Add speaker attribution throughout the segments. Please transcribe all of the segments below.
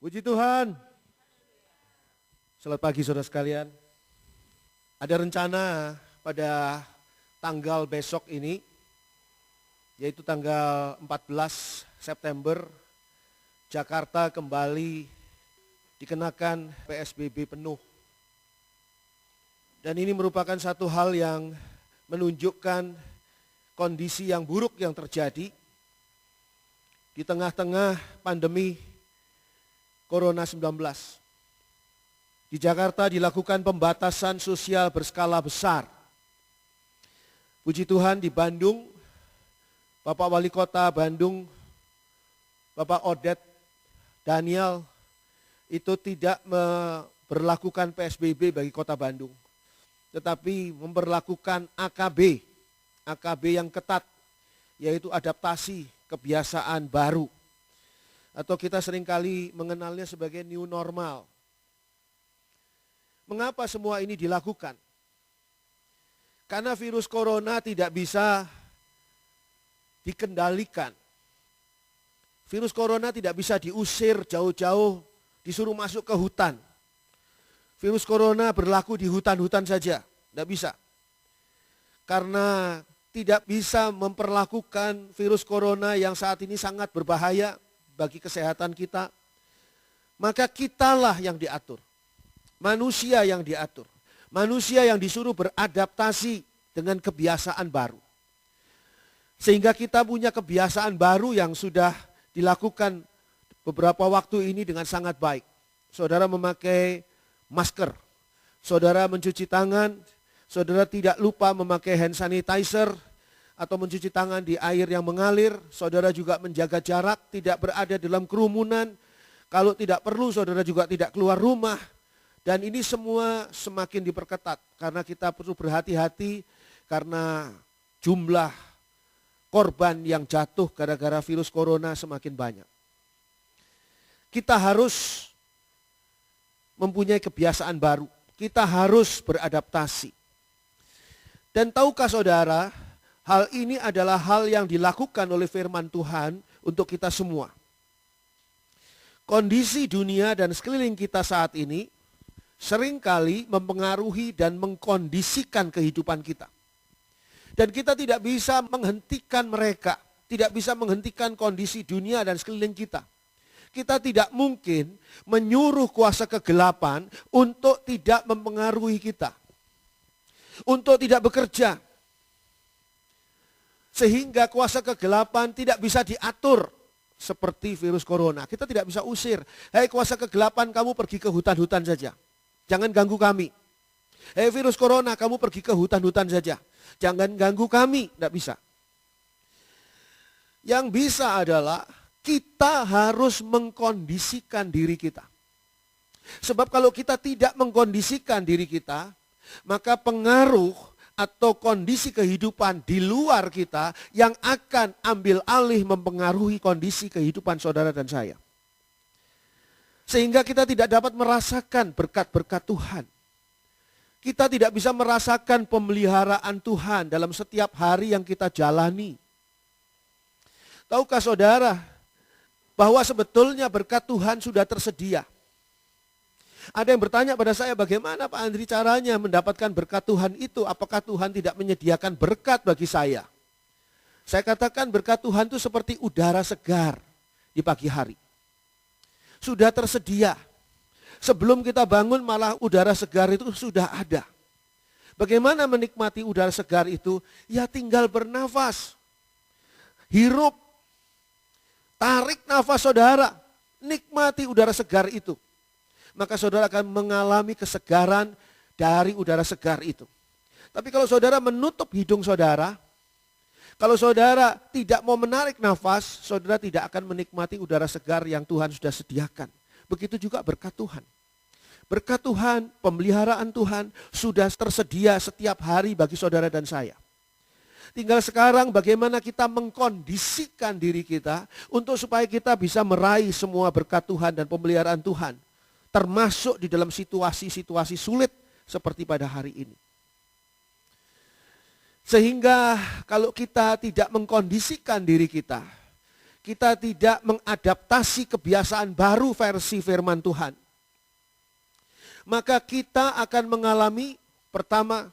Speaker 1: Puji Tuhan. Selamat pagi saudara sekalian. Ada rencana pada tanggal besok ini, yaitu tanggal 14 September, Jakarta kembali dikenakan PSBB penuh. Dan ini merupakan satu hal yang menunjukkan kondisi yang buruk yang terjadi di tengah-tengah pandemi Corona-19. Di Jakarta dilakukan pembatasan sosial berskala besar. Puji Tuhan di Bandung, Bapak Wali Kota Bandung, Bapak Odet Daniel itu tidak memberlakukan PSBB bagi Kota Bandung, tetapi memberlakukan AKB yang ketat, yaitu adaptasi kebiasaan baru. Atau kita seringkali mengenalnya sebagai new normal. Mengapa semua ini dilakukan? Karena virus corona tidak bisa dikendalikan. Virus corona tidak bisa diusir jauh-jauh, disuruh masuk ke hutan. Virus corona berlaku di hutan-hutan saja, tidak bisa. Karena tidak bisa memperlakukan virus corona yang saat ini sangat berbahaya bagi kesehatan kita, maka kitalah yang diatur. Manusia yang diatur. Manusia yang disuruh beradaptasi dengan kebiasaan baru. Sehingga kita punya kebiasaan baru yang sudah dilakukan beberapa waktu ini dengan sangat baik. Saudara memakai masker, saudara mencuci tangan, saudara tidak lupa memakai hand sanitizer atau mencuci tangan di air yang mengalir, saudara juga menjaga jarak, tidak berada dalam kerumunan. Kalau tidak perlu, saudara juga tidak keluar rumah. Dan ini semua semakin diperketat karena kita perlu berhati-hati karena jumlah korban yang jatuh gara-gara virus corona semakin banyak. Kita harus mempunyai kebiasaan baru. Kita harus beradaptasi. Dan tahukah saudara, hal ini adalah hal yang dilakukan oleh firman Tuhan untuk kita semua. Kondisi dunia dan sekeliling kita saat ini seringkali mempengaruhi dan mengkondisikan kehidupan kita. Dan kita tidak bisa menghentikan mereka, tidak bisa menghentikan kondisi dunia dan sekeliling kita. Kita tidak mungkin menyuruh kuasa kegelapan untuk tidak mempengaruhi kita, untuk tidak bekerja. Sehingga kuasa kegelapan tidak bisa diatur seperti virus corona. Kita tidak bisa usir, hei kuasa kegelapan kamu pergi ke hutan-hutan saja. Jangan ganggu kami. Hei virus corona, kamu pergi ke hutan-hutan saja. Jangan ganggu kami, tidak bisa. Yang bisa adalah kita harus mengkondisikan diri kita. Sebab kalau kita tidak mengkondisikan diri kita, maka pengaruh atau kondisi kehidupan di luar kita yang akan ambil alih mempengaruhi kondisi kehidupan saudara dan saya. Sehingga kita tidak dapat merasakan berkat-berkat Tuhan. Kita tidak bisa merasakan pemeliharaan Tuhan dalam setiap hari yang kita jalani. Tahukah saudara bahwa sebetulnya berkat Tuhan sudah tersedia? Ada yang bertanya pada saya, bagaimana Pak Andri caranya mendapatkan berkat Tuhan itu? Apakah Tuhan tidak menyediakan berkat bagi saya? Saya katakan berkat Tuhan itu seperti udara segar di pagi hari. Sudah tersedia. Sebelum kita bangun malah udara segar itu sudah ada. Bagaimana menikmati udara segar itu? Ya tinggal bernafas. Hirup. Tarik nafas saudara. Nikmati udara segar itu. Maka saudara akan mengalami kesegaran dari udara segar itu. Tapi kalau saudara menutup hidung saudara, kalau saudara tidak mau menarik nafas, saudara tidak akan menikmati udara segar yang Tuhan sudah sediakan. Begitu juga berkat Tuhan. Berkat Tuhan, pemeliharaan Tuhan sudah tersedia setiap hari bagi saudara dan saya. Tinggal sekarang bagaimana kita mengkondisikan diri kita untuk supaya kita bisa meraih semua berkat Tuhan dan pemeliharaan Tuhan. Termasuk di dalam situasi-situasi sulit seperti pada hari ini. Sehingga kalau kita tidak mengkondisikan diri kita kita tidak mengadaptasi kebiasaan baru versi firman Tuhan, maka kita akan mengalami, pertama,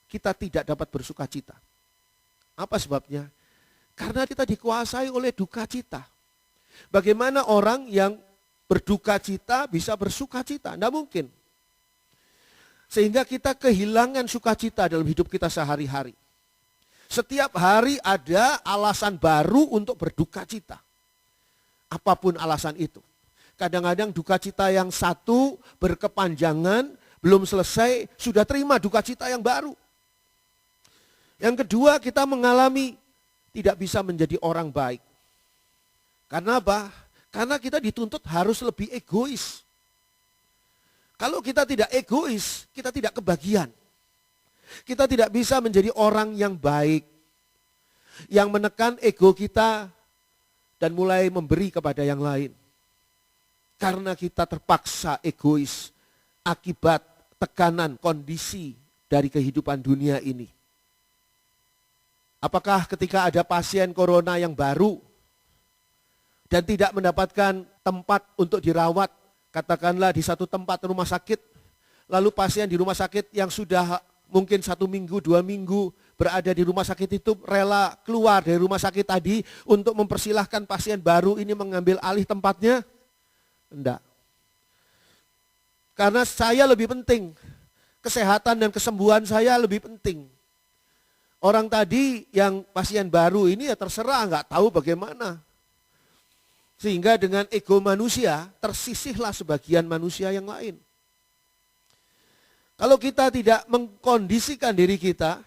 Speaker 1: kita tidak dapat bersuka cita. Apa sebabnya? Karena kita dikuasai oleh duka cita. Bagaimana orang yang berduka cita bisa bersuka cita? Tidak mungkin. Sehingga kita kehilangan sukacita dalam hidup kita sehari-hari. Setiap hari ada alasan baru untuk berduka cita. Apapun alasan itu. Kadang-kadang duka cita yang satu berkepanjangan, belum selesai, sudah terima duka cita yang baru. Yang kedua, kita mengalami tidak bisa menjadi orang baik. Karena apa? Karena kita dituntut harus lebih egois. Kalau kita tidak egois, kita tidak kebagian. Kita tidak bisa menjadi orang yang baik, yang menekan ego kita dan mulai memberi kepada yang lain. Karena kita terpaksa egois akibat tekanan kondisi dari kehidupan dunia ini. Apakah ketika ada pasien corona yang baru dan tidak mendapatkan tempat untuk dirawat, katakanlah di satu tempat rumah sakit, lalu pasien di rumah sakit yang sudah mungkin 1 minggu, 2 minggu berada di rumah sakit itu rela keluar dari rumah sakit tadi untuk mempersilahkan pasien baru ini mengambil alih tempatnya? Enggak. Karena saya lebih penting, kesehatan dan kesembuhan saya lebih penting. Orang tadi yang pasien baru ini ya terserah, nggak tahu bagaimana. Sehingga dengan ego manusia tersisihlah sebagian manusia yang lain. Kalau kita tidak mengkondisikan diri kita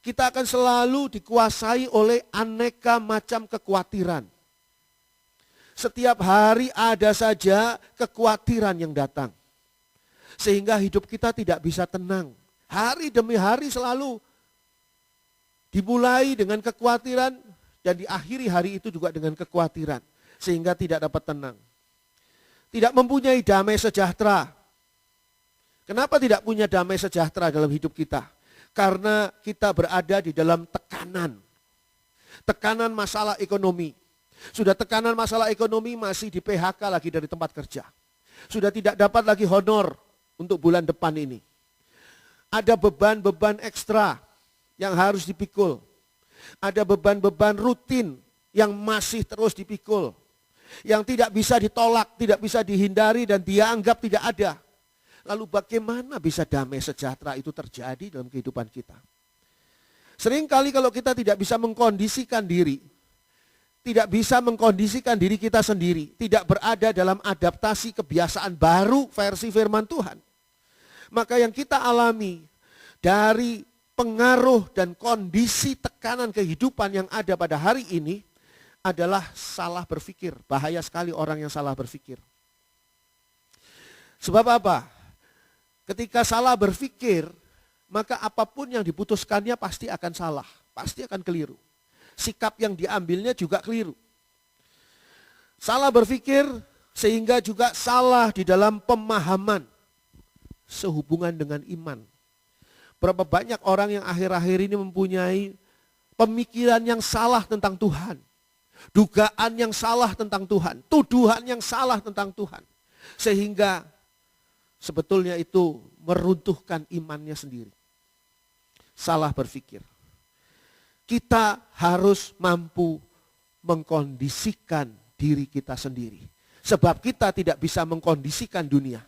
Speaker 1: akan selalu dikuasai oleh aneka macam kekhawatiran. Setiap hari ada saja kekhawatiran yang datang. Sehingga hidup kita tidak bisa tenang. Hari demi hari selalu dimulai dengan kekhawatiran dan diakhiri hari itu juga dengan kekhawatiran. Sehingga tidak dapat tenang. Tidak mempunyai damai sejahtera. Kenapa tidak punya damai sejahtera dalam hidup kita? Karena kita berada di dalam tekanan. Tekanan masalah ekonomi. Sudah tekanan masalah ekonomi masih di PHK lagi dari tempat kerja. Sudah tidak dapat lagi honor untuk bulan depan ini. Ada beban-beban ekstra yang harus dipikul. Ada beban-beban rutin yang masih terus dipikul. Yang tidak bisa ditolak, tidak bisa dihindari dan dia anggap tidak ada. Lalu bagaimana bisa damai sejahtera itu terjadi dalam kehidupan kita? Seringkali kalau kita tidak bisa mengkondisikan diri, tidak bisa mengkondisikan diri kita sendiri, tidak berada dalam adaptasi kebiasaan baru versi firman Tuhan, maka yang kita alami dari pengaruh dan kondisi tekanan kehidupan yang ada pada hari ini adalah salah berpikir. Bahaya sekali orang yang salah berpikir. Sebab apa? Ketika salah berpikir, maka apapun yang diputuskannya pasti akan salah, pasti akan keliru. Sikap yang diambilnya juga keliru. Salah berpikir sehingga juga salah di dalam pemahaman sehubungan dengan iman. Berapa banyak orang yang akhir-akhir ini mempunyai pemikiran yang salah tentang Tuhan. Dugaan yang salah tentang Tuhan, tuduhan yang salah tentang Tuhan. Sehingga sebetulnya itu meruntuhkan imannya sendiri. Salah berpikir. Kita harus mampu mengkondisikan diri kita sendiri. Sebab kita tidak bisa mengkondisikan dunia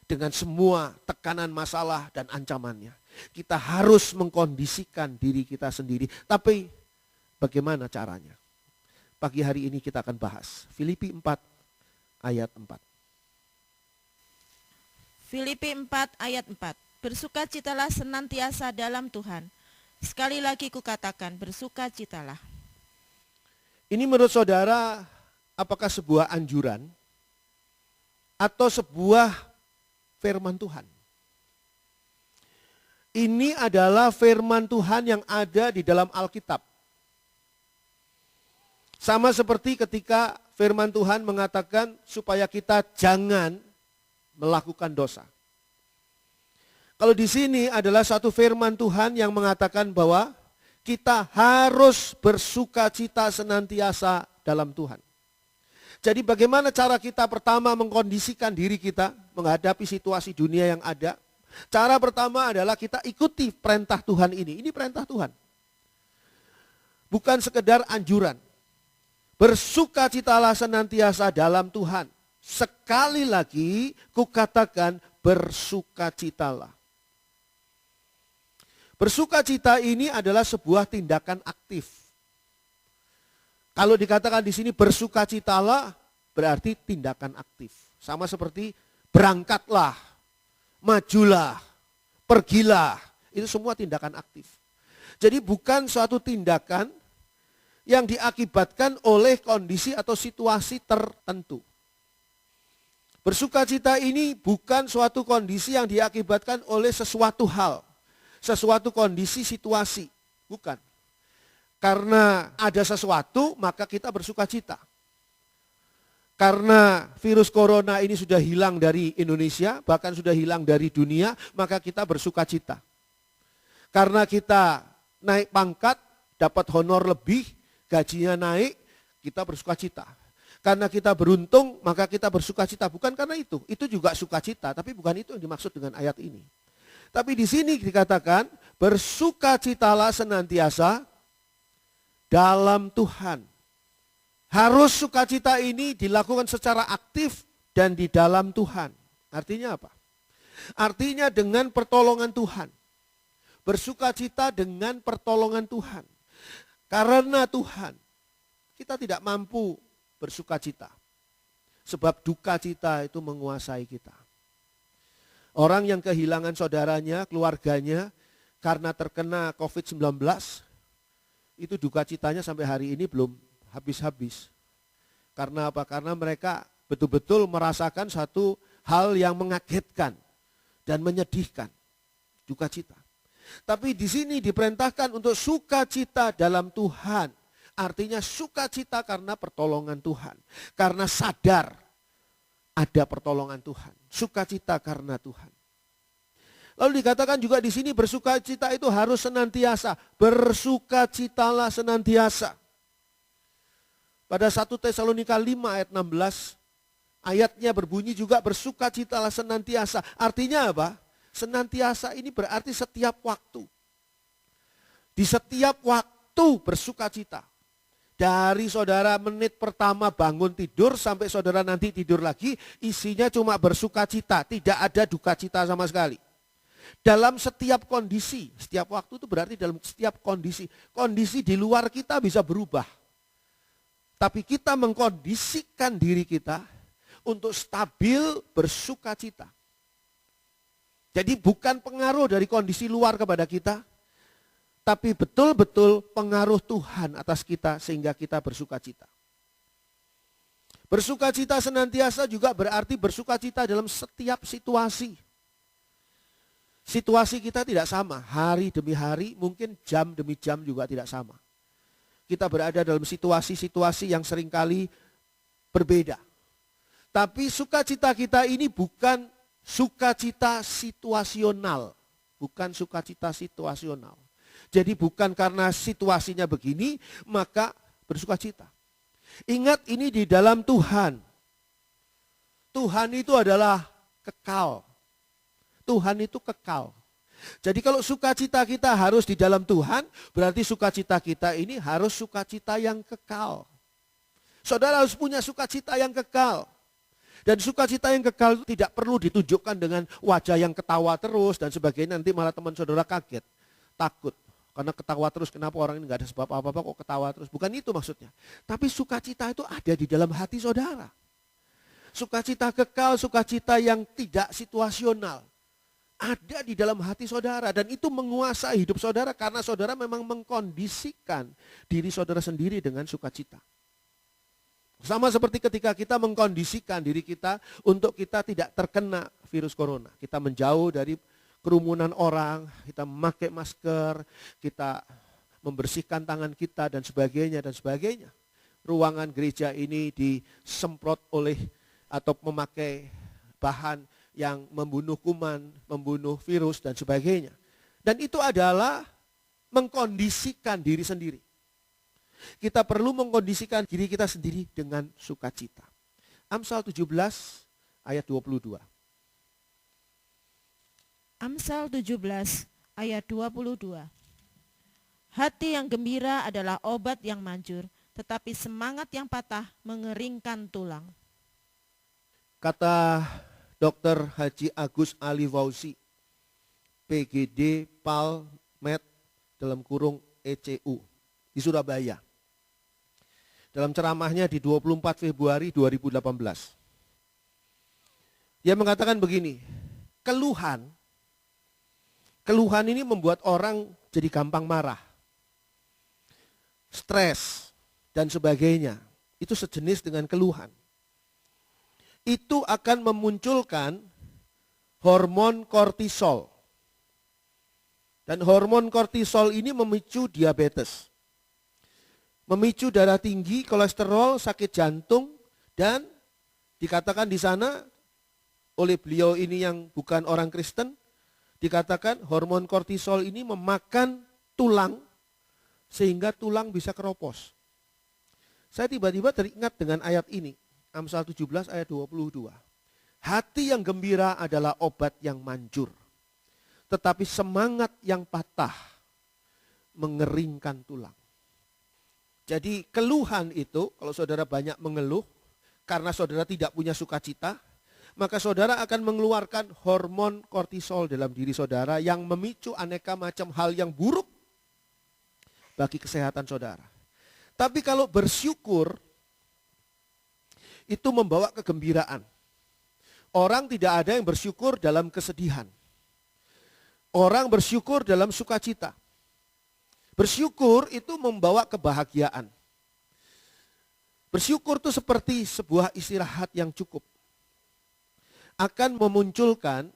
Speaker 1: dengan semua tekanan masalah dan ancamannya. Kita harus mengkondisikan diri kita sendiri. Tapi bagaimana caranya? Pagi hari ini kita akan bahas Filipi 4 ayat 4.
Speaker 2: Filipi 4 ayat 4. Bersukacitalah senantiasa dalam Tuhan. Sekali lagi kukatakan, bersukacitalah.
Speaker 1: Ini menurut saudara, apakah sebuah anjuran atau sebuah firman Tuhan? Ini adalah firman Tuhan yang ada di dalam Alkitab. Sama seperti ketika firman Tuhan mengatakan supaya kita jangan melakukan dosa. Kalau di sini adalah satu firman Tuhan yang mengatakan bahwa kita harus bersukacita senantiasa dalam Tuhan. Jadi bagaimana cara kita pertama mengkondisikan diri kita menghadapi situasi dunia yang ada? Cara pertama adalah kita ikuti perintah Tuhan ini. Ini perintah Tuhan. Bukan sekedar anjuran. Bersukacitalah senantiasa dalam Tuhan. Sekali lagi kukatakan bersukacitalah. Bersukacita ini adalah sebuah tindakan aktif. Kalau dikatakan di sini bersukacitalah berarti tindakan aktif. Sama seperti berangkatlah, majulah, pergilah. Itu semua tindakan aktif. Jadi bukan suatu tindakan yang diakibatkan oleh kondisi atau situasi tertentu. Bersukacita ini bukan suatu kondisi yang diakibatkan oleh sesuatu hal, sesuatu kondisi, situasi. Bukan. Karena ada sesuatu, maka kita bersukacita. Karena virus corona ini sudah hilang dari Indonesia, bahkan sudah hilang dari dunia, maka kita bersukacita. Karena kita naik pangkat, dapat honor lebih, gajinya naik, kita bersukacita. Karena kita beruntung, maka kita bersukacita. Bukan karena itu juga sukacita, tapi bukan itu yang dimaksud dengan ayat ini. Tapi di sini dikatakan, bersukacitalah senantiasa dalam Tuhan. Harus sukacita ini dilakukan secara aktif dan di dalam Tuhan. Artinya apa? Artinya dengan pertolongan Tuhan. Bersukacita dengan pertolongan Tuhan. Karena Tuhan, kita tidak mampu bersukacita. Sebab duka cita itu menguasai kita. Orang yang kehilangan saudaranya, keluarganya, karena terkena COVID-19, itu duka citanya sampai hari ini belum habis-habis. Karena apa? Karena mereka betul-betul merasakan satu hal yang mengagetkan dan menyedihkan. Duka cita. Tapi di sini diperintahkan untuk sukacita dalam Tuhan. Artinya sukacita karena pertolongan Tuhan. Karena sadar ada pertolongan Tuhan. Sukacita karena Tuhan. Lalu dikatakan juga di sini bersukacita itu harus senantiasa. Bersukacitalah senantiasa. Pada 1 Tesalonika 5 ayat 16, ayatnya berbunyi juga bersukacitalah senantiasa. Artinya apa? Senantiasa ini berarti setiap waktu. Di setiap waktu bersukacita. Dari saudara menit pertama bangun tidur sampai saudara nanti tidur lagi, isinya cuma bersukacita, tidak ada duka cita sama sekali. Dalam setiap kondisi, setiap waktu itu berarti dalam setiap kondisi. Kondisi di luar kita bisa berubah. Tapi kita mengkondisikan diri kita untuk stabil bersukacita. Jadi bukan pengaruh dari kondisi luar kepada kita, tapi betul-betul pengaruh Tuhan atas kita sehingga kita bersukacita. Bersukacita senantiasa juga berarti bersukacita dalam setiap situasi. Situasi kita tidak sama, hari demi hari, mungkin jam demi jam juga tidak sama. Kita berada dalam situasi-situasi yang seringkali berbeda. Tapi sukacita kita ini bukan sukacita situasional. Bukan sukacita situasional. Jadi bukan karena situasinya begini, maka bersukacita. Ingat ini di dalam Tuhan. Tuhan itu adalah kekal. Tuhan itu kekal. Jadi kalau sukacita kita harus di dalam Tuhan, berarti sukacita kita ini harus sukacita yang kekal. Saudara harus punya sukacita yang kekal. Dan sukacita yang kekal tidak perlu ditunjukkan dengan wajah yang ketawa terus dan sebagainya. Nanti malah teman saudara kaget, takut. Karena ketawa terus, kenapa orang ini gak ada sebab apa-apa kok ketawa terus. Bukan itu maksudnya. Tapi sukacita itu ada di dalam hati saudara. Sukacita kekal, sukacita yang tidak situasional. Ada di dalam hati saudara dan itu menguasai hidup saudara karena saudara memang mengkondisikan diri saudara sendiri dengan sukacita. Sama seperti ketika kita mengkondisikan diri kita untuk kita tidak terkena virus corona. Kita menjauh dari kerumunan orang, kita memakai masker, kita membersihkan tangan kita dan sebagainya dan sebagainya. Ruangan gereja ini disemprot oleh atau memakai bahan yang membunuh kuman, membunuh virus dan sebagainya. Dan itu adalah mengkondisikan diri sendiri. Kita perlu mengkondisikan diri kita sendiri dengan sukacita. Amsal 17 ayat 22.
Speaker 2: Amsal 17 ayat 22. Hati yang gembira adalah obat yang manjur, tetapi semangat yang patah mengeringkan tulang.
Speaker 1: Kata Dr. Haji Agus Ali Fauzi, PGD Palmed (ECU) di Surabaya. Dalam ceramahnya di 24 Februari 2018. Dia mengatakan begini, keluhan ini membuat orang jadi gampang marah, stres, dan sebagainya. Itu sejenis dengan keluhan. Itu akan memunculkan hormon kortisol. Dan hormon kortisol ini memicu diabetes. Memicu darah tinggi, kolesterol, sakit jantung, dan dikatakan di sana oleh beliau ini yang bukan orang Kristen, dikatakan hormon kortisol ini memakan tulang sehingga tulang bisa keropos. Saya tiba-tiba teringat dengan ayat ini, Amsal 17 ayat 22. Hati yang gembira adalah obat yang manjur, tetapi semangat yang patah mengeringkan tulang. Jadi keluhan itu, kalau saudara banyak mengeluh, karena saudara tidak punya sukacita, maka saudara akan mengeluarkan hormon kortisol dalam diri saudara yang memicu aneka macam hal yang buruk bagi kesehatan saudara. Tapi kalau bersyukur, itu membawa kegembiraan. Orang tidak ada yang bersyukur dalam kesedihan. Orang bersyukur dalam sukacita. Bersyukur itu membawa kebahagiaan. Bersyukur itu seperti sebuah istirahat yang cukup. Akan memunculkan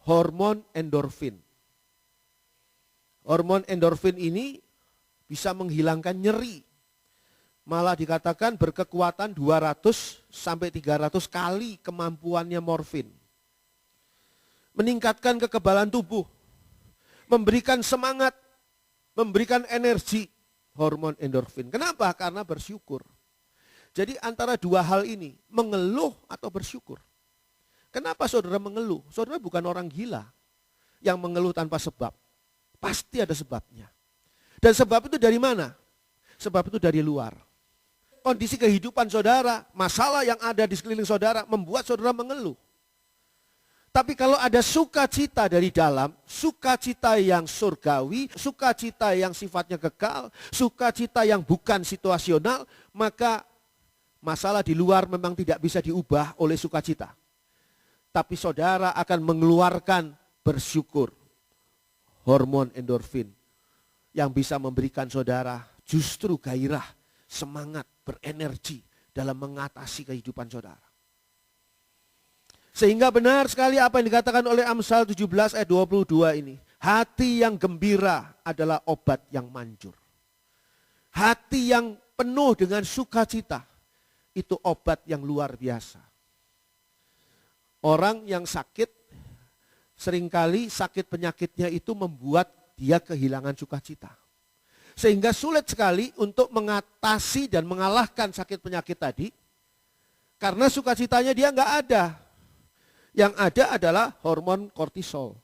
Speaker 1: hormon endorfin. Hormon endorfin ini bisa menghilangkan nyeri. Malah dikatakan berkekuatan 200 sampai 300 kali kemampuannya morfin. Meningkatkan kekebalan tubuh. Memberikan semangat. Memberikan energi, hormon endorfin. Kenapa? Karena bersyukur. Jadi antara dua hal ini, mengeluh atau bersyukur. Kenapa saudara mengeluh? Saudara bukan orang gila yang mengeluh tanpa sebab. Pasti ada sebabnya. Dan sebab itu dari mana? Sebab itu dari luar. Kondisi kehidupan saudara, masalah yang ada di sekeliling saudara membuat saudara mengeluh. Tapi kalau ada sukacita dari dalam, sukacita yang surgawi, sukacita yang sifatnya kekal, sukacita yang bukan situasional, maka masalah di luar memang tidak bisa diubah oleh sukacita. Tapi saudara akan mengeluarkan bersyukur, hormon endorfin, yang bisa memberikan saudara justru gairah, semangat, berenergi dalam mengatasi kehidupan saudara. Sehingga benar sekali apa yang dikatakan oleh Amsal 17 ayat 22 ini. Hati yang gembira adalah obat yang manjur. Hati yang penuh dengan sukacita, itu obat yang luar biasa. Orang yang sakit, seringkali sakit penyakitnya itu membuat dia kehilangan sukacita. Sehingga sulit sekali untuk mengatasi dan mengalahkan sakit penyakit tadi, karena sukacitanya dia nggak ada. Yang ada adalah hormon kortisol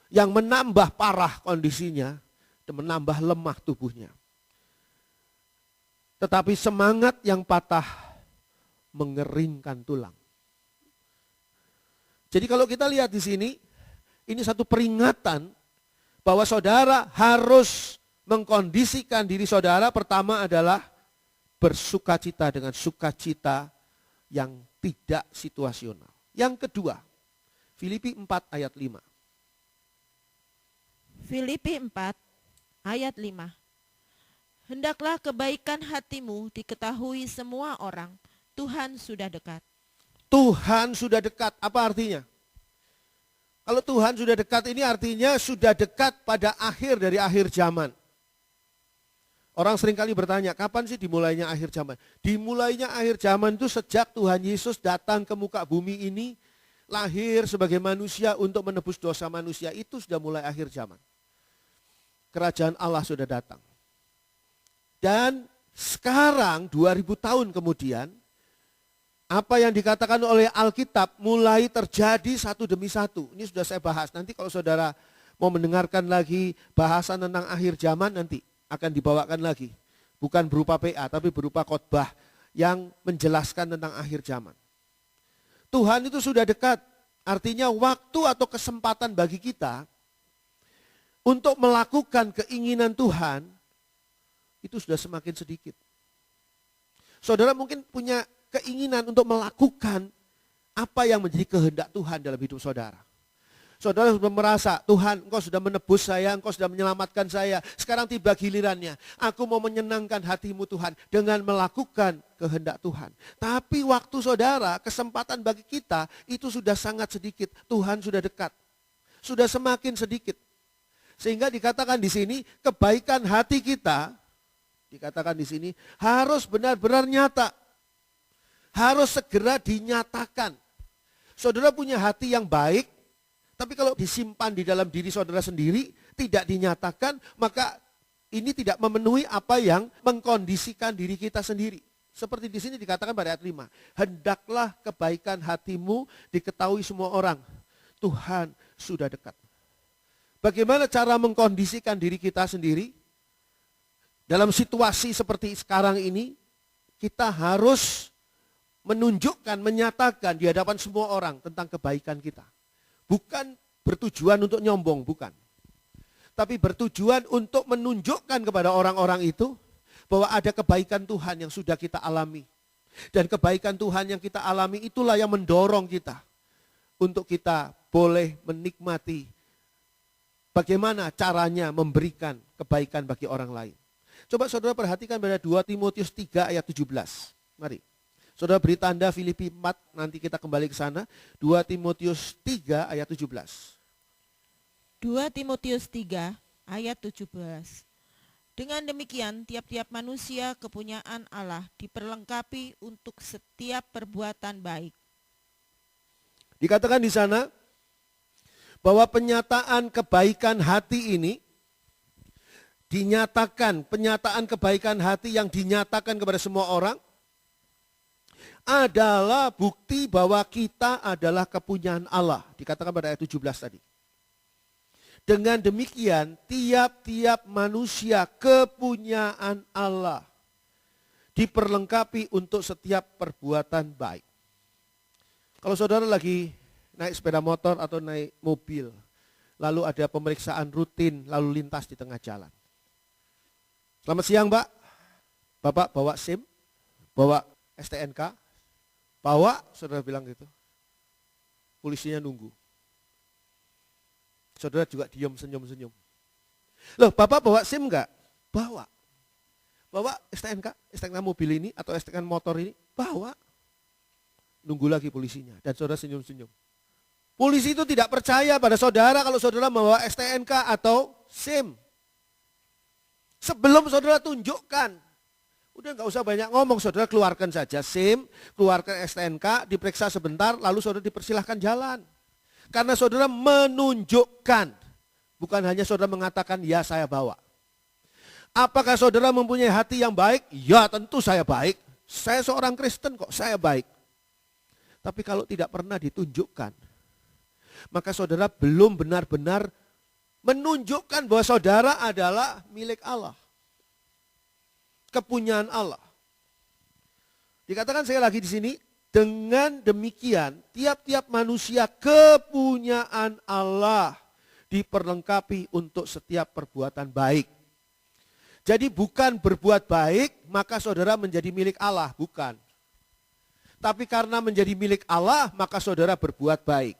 Speaker 1: yang menambah parah kondisinya dan menambah lemah tubuhnya. Tetapi semangat yang patah mengeringkan tulang. Jadi kalau kita lihat di sini, ini satu peringatan bahwa saudara harus mengkondisikan diri saudara. Pertama adalah bersukacita dengan sukacita yang tidak situasional. Yang kedua, Filipi 4 ayat 5.
Speaker 2: Filipi 4 ayat 5. Hendaklah kebaikan hatimu diketahui semua orang. Tuhan sudah dekat.
Speaker 1: Tuhan sudah dekat. Apa artinya? Kalau Tuhan sudah dekat ini artinya sudah dekat pada akhir dari akhir zaman. Orang seringkali bertanya, kapan sih dimulainya akhir zaman? Dimulainya akhir zaman itu sejak Tuhan Yesus datang ke muka bumi ini, lahir sebagai manusia untuk menebus dosa manusia. Itu sudah mulai akhir zaman. Kerajaan Allah sudah datang. Dan sekarang 2000 tahun kemudian, apa yang dikatakan oleh Alkitab mulai terjadi satu demi satu. Ini sudah saya bahas, nanti kalau saudara mau mendengarkan lagi bahasan tentang akhir zaman nanti akan dibawakan lagi. Bukan berupa PA tapi berupa khotbah yang menjelaskan tentang akhir zaman. Tuhan itu sudah dekat, artinya waktu atau kesempatan bagi kita untuk melakukan keinginan Tuhan itu sudah semakin sedikit. Saudara mungkin punya keinginan untuk melakukan apa yang menjadi kehendak Tuhan dalam hidup saudara. Saudara sudah merasa, Tuhan Engkau sudah menebus saya, Engkau sudah menyelamatkan saya. Sekarang tiba gilirannya, aku mau menyenangkan hatimu Tuhan dengan melakukan kehendak Tuhan. Tapi waktu saudara, kesempatan bagi kita itu sudah sangat sedikit. Tuhan sudah dekat, sudah semakin sedikit. Sehingga dikatakan di sini, kebaikan hati kita, dikatakan di sini, harus benar-benar nyata. Harus segera dinyatakan. Saudara punya hati yang baik, tapi kalau disimpan di dalam diri saudara sendiri, tidak dinyatakan, maka ini tidak memenuhi apa yang mengkondisikan diri kita sendiri. Seperti di sini dikatakan pada ayat 5, hendaklah kebaikan hatimu diketahui semua orang. Tuhan sudah dekat. Bagaimana cara mengkondisikan diri kita sendiri? Dalam situasi seperti sekarang ini, kita harus menunjukkan, menyatakan di hadapan semua orang tentang kebaikan kita. Bukan bertujuan untuk nyombong, bukan. Tapi bertujuan untuk menunjukkan kepada orang-orang itu bahwa ada kebaikan Tuhan yang sudah kita alami. Dan kebaikan Tuhan yang kita alami itulah yang mendorong kita untuk kita boleh menikmati bagaimana caranya memberikan kebaikan bagi orang lain. Coba saudara perhatikan pada 2 Timotius 3 ayat 17. Mari. Saudara beri tanda Filipi 4, nanti kita kembali ke sana. 2 Timotius 3 ayat 17.
Speaker 2: 2 Timotius 3 ayat 17. Dengan demikian tiap-tiap manusia kepunyaan Allah diperlengkapi untuk setiap perbuatan baik.
Speaker 1: Dikatakan di sana bahwa penyataan kebaikan hati ini dinyatakan, penyataan kebaikan hati yang dinyatakan kepada semua orang adalah bukti bahwa kita adalah kepunyaan Allah. Dikatakan pada ayat 17 tadi. Dengan demikian tiap-tiap manusia kepunyaan Allah diperlengkapi untuk setiap perbuatan baik. Kalau saudara lagi naik sepeda motor atau naik mobil, lalu ada pemeriksaan rutin lalu lintas di tengah jalan. Selamat siang Mbak, Bapak bawa SIM, bawa STNK, bawa, saudara bilang gitu. Polisinya nunggu. Saudara juga diam senyum-senyum. Loh Bapak bawa SIM enggak? Bawa. Bawa STNK mobil ini atau STNK motor ini? Bawa. Nunggu lagi polisinya dan saudara senyum-senyum. Polisi itu tidak percaya pada saudara kalau saudara membawa STNK atau SIM. Sebelum saudara tunjukkan, udah nggak usah banyak ngomong, saudara keluarkan saja SIM, keluarkan STNK, diperiksa sebentar, lalu saudara dipersilahkan jalan. Karena saudara menunjukkan, bukan hanya saudara mengatakan, ya saya bawa. Apakah saudara mempunyai hati yang baik? Ya tentu saya baik, saya seorang Kristen kok, saya baik. Tapi kalau tidak pernah ditunjukkan, maka saudara belum benar-benar menunjukkan bahwa saudara adalah milik Allah. Kepunyaan Allah. Dikatakan sekali lagi di sini, dengan demikian tiap-tiap manusia kepunyaan Allah diperlengkapi untuk setiap perbuatan baik. Jadi bukan berbuat baik maka saudara menjadi milik Allah, bukan. Tapi karena menjadi milik Allah maka saudara berbuat baik.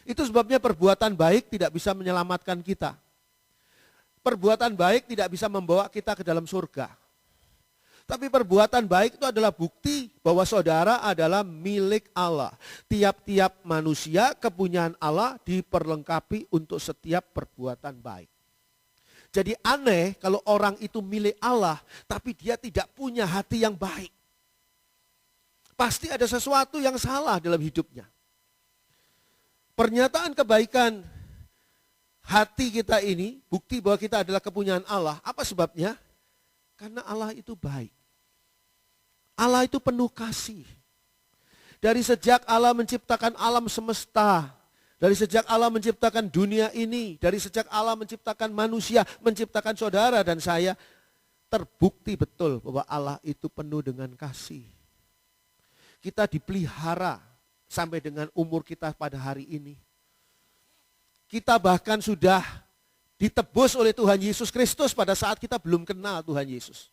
Speaker 1: Itu sebabnya perbuatan baik tidak bisa menyelamatkan kita. Perbuatan baik tidak bisa membawa kita ke dalam surga. Tapi perbuatan baik itu adalah bukti bahwa saudara adalah milik Allah. Tiap-tiap manusia kepunyaan Allah diperlengkapi untuk setiap perbuatan baik. Jadi aneh kalau orang itu milik Allah tapi dia tidak punya hati yang baik. Pasti ada sesuatu yang salah dalam hidupnya. Pernyataan kebaikan hati kita ini, bukti bahwa kita adalah kepunyaan Allah. Apa sebabnya? Karena Allah itu baik. Allah itu penuh kasih. Dari sejak Allah menciptakan alam semesta, dari sejak Allah menciptakan dunia ini, dari sejak Allah menciptakan manusia, menciptakan saudara dan saya, terbukti betul bahwa Allah itu penuh dengan kasih. Kita dipelihara sampai dengan umur kita pada hari ini. Kita bahkan sudah ditebus oleh Tuhan Yesus Kristus pada saat kita belum kenal Tuhan Yesus.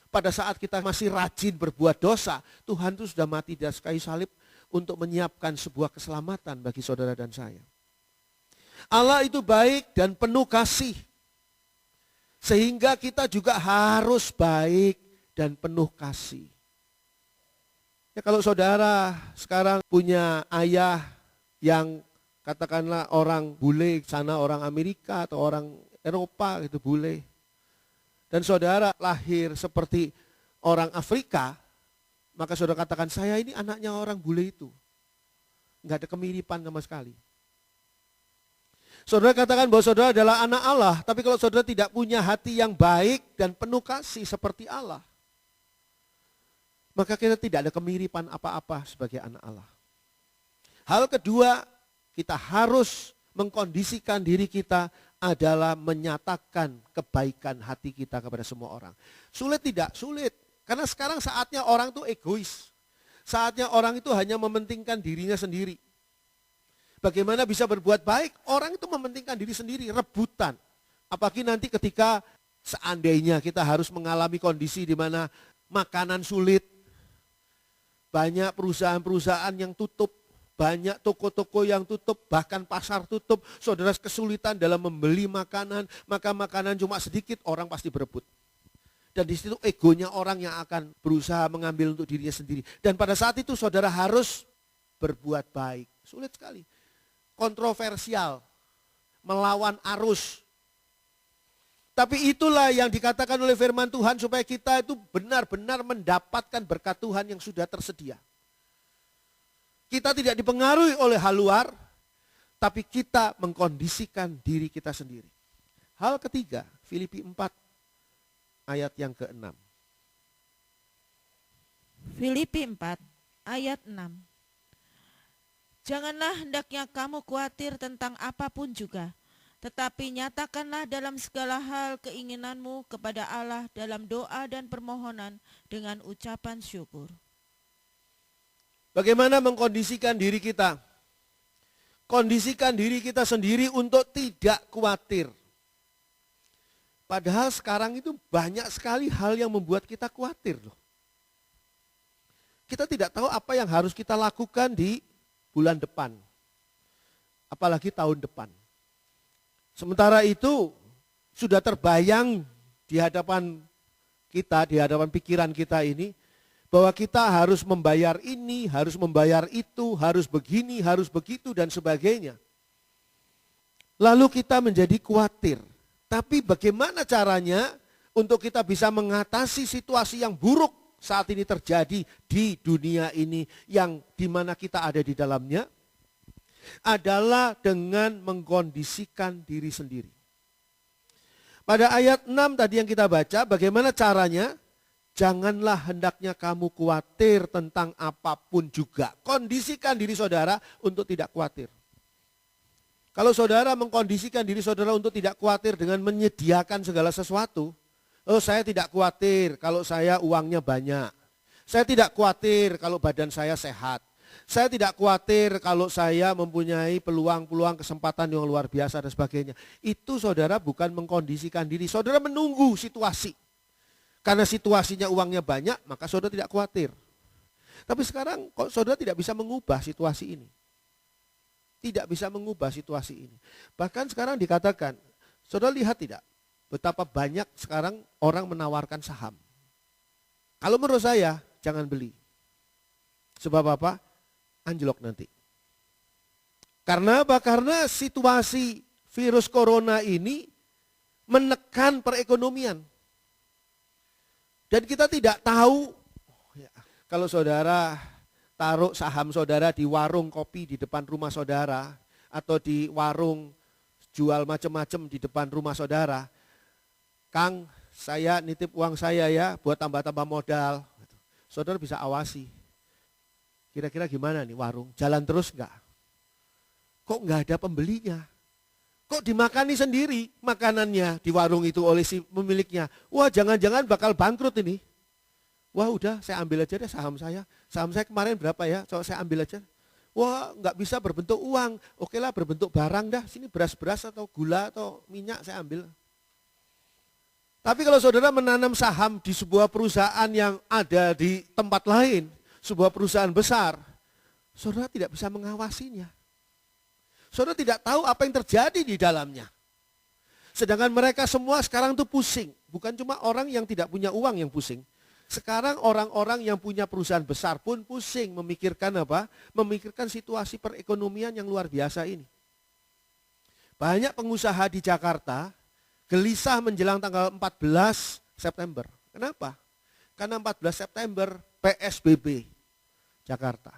Speaker 1: Pada saat kita masih rajin berbuat dosa, Tuhan itu sudah mati di atas kayu salib untuk menyiapkan sebuah keselamatan bagi saudara dan saya. Allah itu baik dan penuh kasih. Sehingga kita juga harus baik dan penuh kasih. Ya, kalau saudara sekarang punya ayah yang katakanlah orang bule, sana orang Amerika atau orang Eropa gitu bule. Dan saudara lahir seperti orang Afrika, maka saudara katakan, saya ini anaknya orang bule itu. Enggak ada kemiripan sama sekali. Saudara katakan bahwa saudara adalah anak Allah, tapi kalau saudara tidak punya hati yang baik dan penuh kasih seperti Allah, maka kita tidak ada kemiripan apa-apa sebagai anak Allah. Hal kedua, kita harus mengkondisikan diri kita adalah menyatakan kebaikan hati kita kepada semua orang. Sulit tidak? Sulit. Karena sekarang saatnya orang itu egois. Saatnya orang itu hanya mementingkan dirinya sendiri. Bagaimana bisa berbuat baik? Orang itu mementingkan diri sendiri, rebutan. Apalagi nanti ketika seandainya kita harus mengalami kondisi di mana makanan sulit, banyak perusahaan-perusahaan yang tutup, banyak toko-toko yang tutup, bahkan pasar tutup, saudara kesulitan dalam membeli makanan, maka makanan cuma sedikit, orang pasti berebut. Dan di situ egonya orang yang akan berusaha mengambil untuk dirinya sendiri. Dan pada saat itu saudara harus berbuat baik. Sulit sekali. Kontroversial, melawan arus. Tapi itulah yang dikatakan oleh firman Tuhan supaya kita itu benar-benar mendapatkan berkat Tuhan yang sudah tersedia. Kita tidak dipengaruhi oleh hal luar, tapi kita mengkondisikan diri kita sendiri. Hal ketiga, Filipi 4 ayat yang ke-6.
Speaker 2: Filipi 4 ayat 6. Janganlah hendaknya kamu khawatir tentang apapun juga, tetapi nyatakanlah dalam segala hal keinginanmu kepada Allah dalam doa dan permohonan dengan ucapan syukur.
Speaker 1: Bagaimana mengkondisikan diri kita? Kondisikan diri kita sendiri untuk tidak khawatir. Padahal sekarang itu banyak sekali hal yang membuat kita khawatir loh. Kita tidak tahu apa yang harus kita lakukan di bulan depan. Apalagi tahun depan. Sementara itu sudah terbayang di hadapan kita, di hadapan pikiran kita ini, bahwa kita harus membayar ini, harus membayar itu, harus begini, harus begitu, dan sebagainya. Lalu kita menjadi khawatir. Tapi bagaimana caranya untuk kita bisa mengatasi situasi yang buruk saat ini terjadi di dunia ini yang dimana kita ada di dalamnya? Adalah dengan mengkondisikan diri sendiri. Pada ayat 6 tadi yang kita baca, bagaimana caranya? Janganlah hendaknya kamu khawatir tentang apapun juga. Kondisikan diri saudara untuk tidak khawatir. Kalau saudara mengkondisikan diri saudara untuk tidak khawatir dengan menyediakan segala sesuatu. Oh, saya tidak khawatir kalau saya uangnya banyak. Saya tidak khawatir kalau badan saya sehat. Saya tidak khawatir kalau saya mempunyai peluang-peluang kesempatan yang luar biasa dan sebagainya. Itu saudara bukan mengkondisikan diri. Saudara menunggu situasi. Karena situasinya uangnya banyak, maka saudara tidak khawatir. Tapi sekarang kok saudara tidak bisa mengubah situasi ini. Tidak bisa mengubah situasi ini. Bahkan sekarang dikatakan, saudara lihat tidak, betapa banyak sekarang orang menawarkan saham. Kalau menurut saya, jangan beli. Sebab apa? Anjlok nanti. Karena apa? Karena situasi virus corona ini menekan perekonomian. Dan kita tidak tahu, kalau saudara taruh saham saudara di warung kopi di depan rumah saudara, atau di warung jual macam-macam di depan rumah saudara, Kang, saya nitip uang saya ya buat tambah-tambah modal. Saudara bisa awasi. Kira-kira gimana nih warung? Jalan terus enggak? Kok enggak ada pembelinya? Kok dimakani sendiri makanannya di warung itu oleh si pemiliknya? Wah, jangan-jangan bakal bangkrut ini. Wah, udah saya ambil aja deh saham saya. Saham saya kemarin berapa ya? Coba saya ambil aja. Wah, nggak bisa berbentuk uang. Oke lah, berbentuk barang dah. Sini beras-beras atau gula atau minyak saya ambil. Tapi kalau saudara menanam saham di sebuah perusahaan yang ada di tempat lain, sebuah perusahaan besar, saudara tidak bisa mengawasinya. Saudara tidak tahu apa yang terjadi di dalamnya. Sedangkan mereka semua sekarang tuh pusing. Bukan cuma orang yang tidak punya uang yang pusing. Sekarang orang-orang yang punya perusahaan besar pun pusing memikirkan apa? Memikirkan situasi perekonomian yang luar biasa ini. Banyak pengusaha di Jakarta gelisah menjelang tanggal 14 September. Kenapa? Karena 14 September PSBB Jakarta.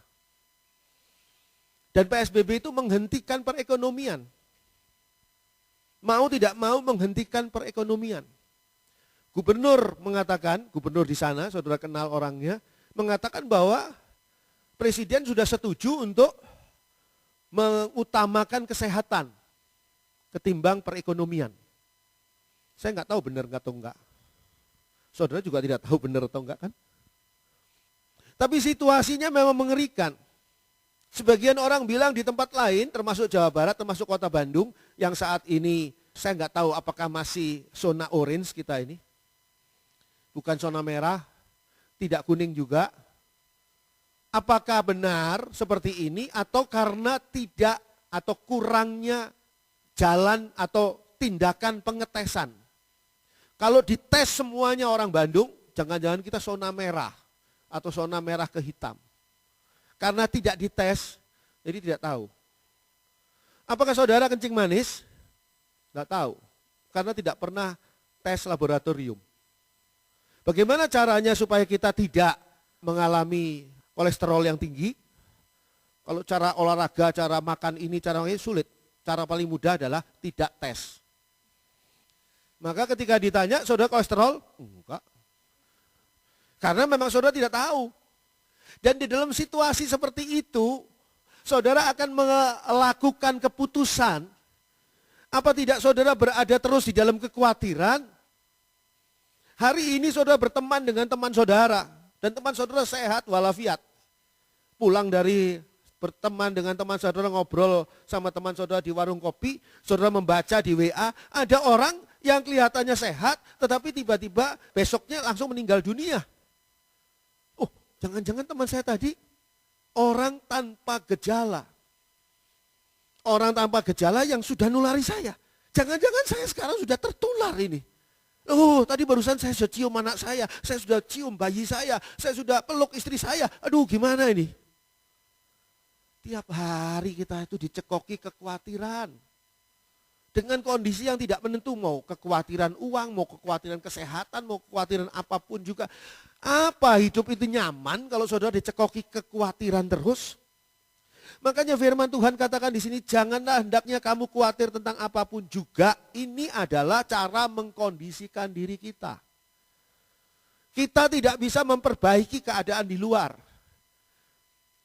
Speaker 1: Dan PSBB itu menghentikan perekonomian. Mau tidak mau menghentikan perekonomian. Gubernur mengatakan, gubernur di sana, saudara kenal orangnya, mengatakan bahwa presiden sudah setuju untuk mengutamakan kesehatan ketimbang perekonomian. Saya nggak tahu benar atau enggak. Saudara juga tidak tahu benar atau enggak kan? Tapi situasinya memang mengerikan. Sebagian orang bilang di tempat lain, termasuk Jawa Barat, termasuk kota Bandung, yang saat ini saya nggak tahu apakah masih zona orange kita ini. Bukan zona merah, tidak kuning juga. Apakah benar seperti ini atau karena tidak atau kurangnya jalan atau tindakan pengetesan? Kalau dites semuanya orang Bandung, jangan-jangan kita zona merah atau zona merah ke hitam. Karena tidak dites, jadi tidak tahu. Apakah saudara kencing manis? Tidak tahu, karena tidak pernah tes laboratorium. Bagaimana caranya supaya kita tidak mengalami kolesterol yang tinggi? Kalau cara olahraga, cara makan ini, cara ini sulit. Cara paling mudah adalah tidak tes. Maka ketika ditanya, saudara kolesterol? Enggak. Karena memang saudara tidak tahu. Dan di dalam situasi seperti itu, saudara akan melakukan keputusan. Apa tidak saudara berada terus di dalam kekhawatiran? Hari ini saudara berteman dengan teman saudara. Dan teman saudara sehat walafiat. Pulang dari berteman dengan teman saudara, ngobrol sama teman saudara di warung kopi. Saudara membaca di WA, ada orang yang kelihatannya sehat, tetapi tiba-tiba besoknya langsung meninggal dunia. Oh, jangan-jangan teman saya tadi orang tanpa gejala. Orang tanpa gejala yang sudah nulari saya. Jangan-jangan saya sekarang sudah tertular ini. Oh, tadi barusan saya sudah cium anak saya sudah cium bayi saya sudah peluk istri saya. Aduh, gimana ini? Tiap hari kita itu dicekoki kekhawatiran. Dengan kondisi yang tidak menentu, mau kekhawatiran uang, mau kekhawatiran kesehatan, mau kekhawatiran apapun juga. Apa hidup itu nyaman kalau saudara dicekoki kekhawatiran terus? Makanya firman Tuhan katakan di sini, janganlah hendaknya kamu khawatir tentang apapun juga. Ini adalah cara mengkondisikan diri kita. Kita tidak bisa memperbaiki keadaan di luar.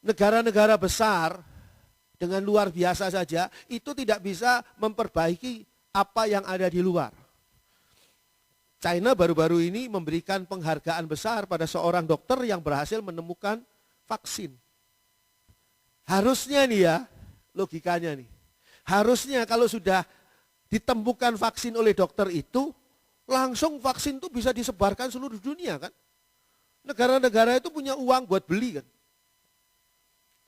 Speaker 1: Negara-negara besar dengan luar biasa saja, itu tidak bisa memperbaiki apa yang ada di luar. China baru-baru ini memberikan penghargaan besar pada seorang dokter yang berhasil menemukan vaksin. Harusnya nih ya, logikanya nih. Harusnya kalau sudah ditemukan vaksin oleh dokter itu, langsung vaksin itu bisa disebarkan seluruh dunia kan. Negara-negara itu punya uang buat beli kan.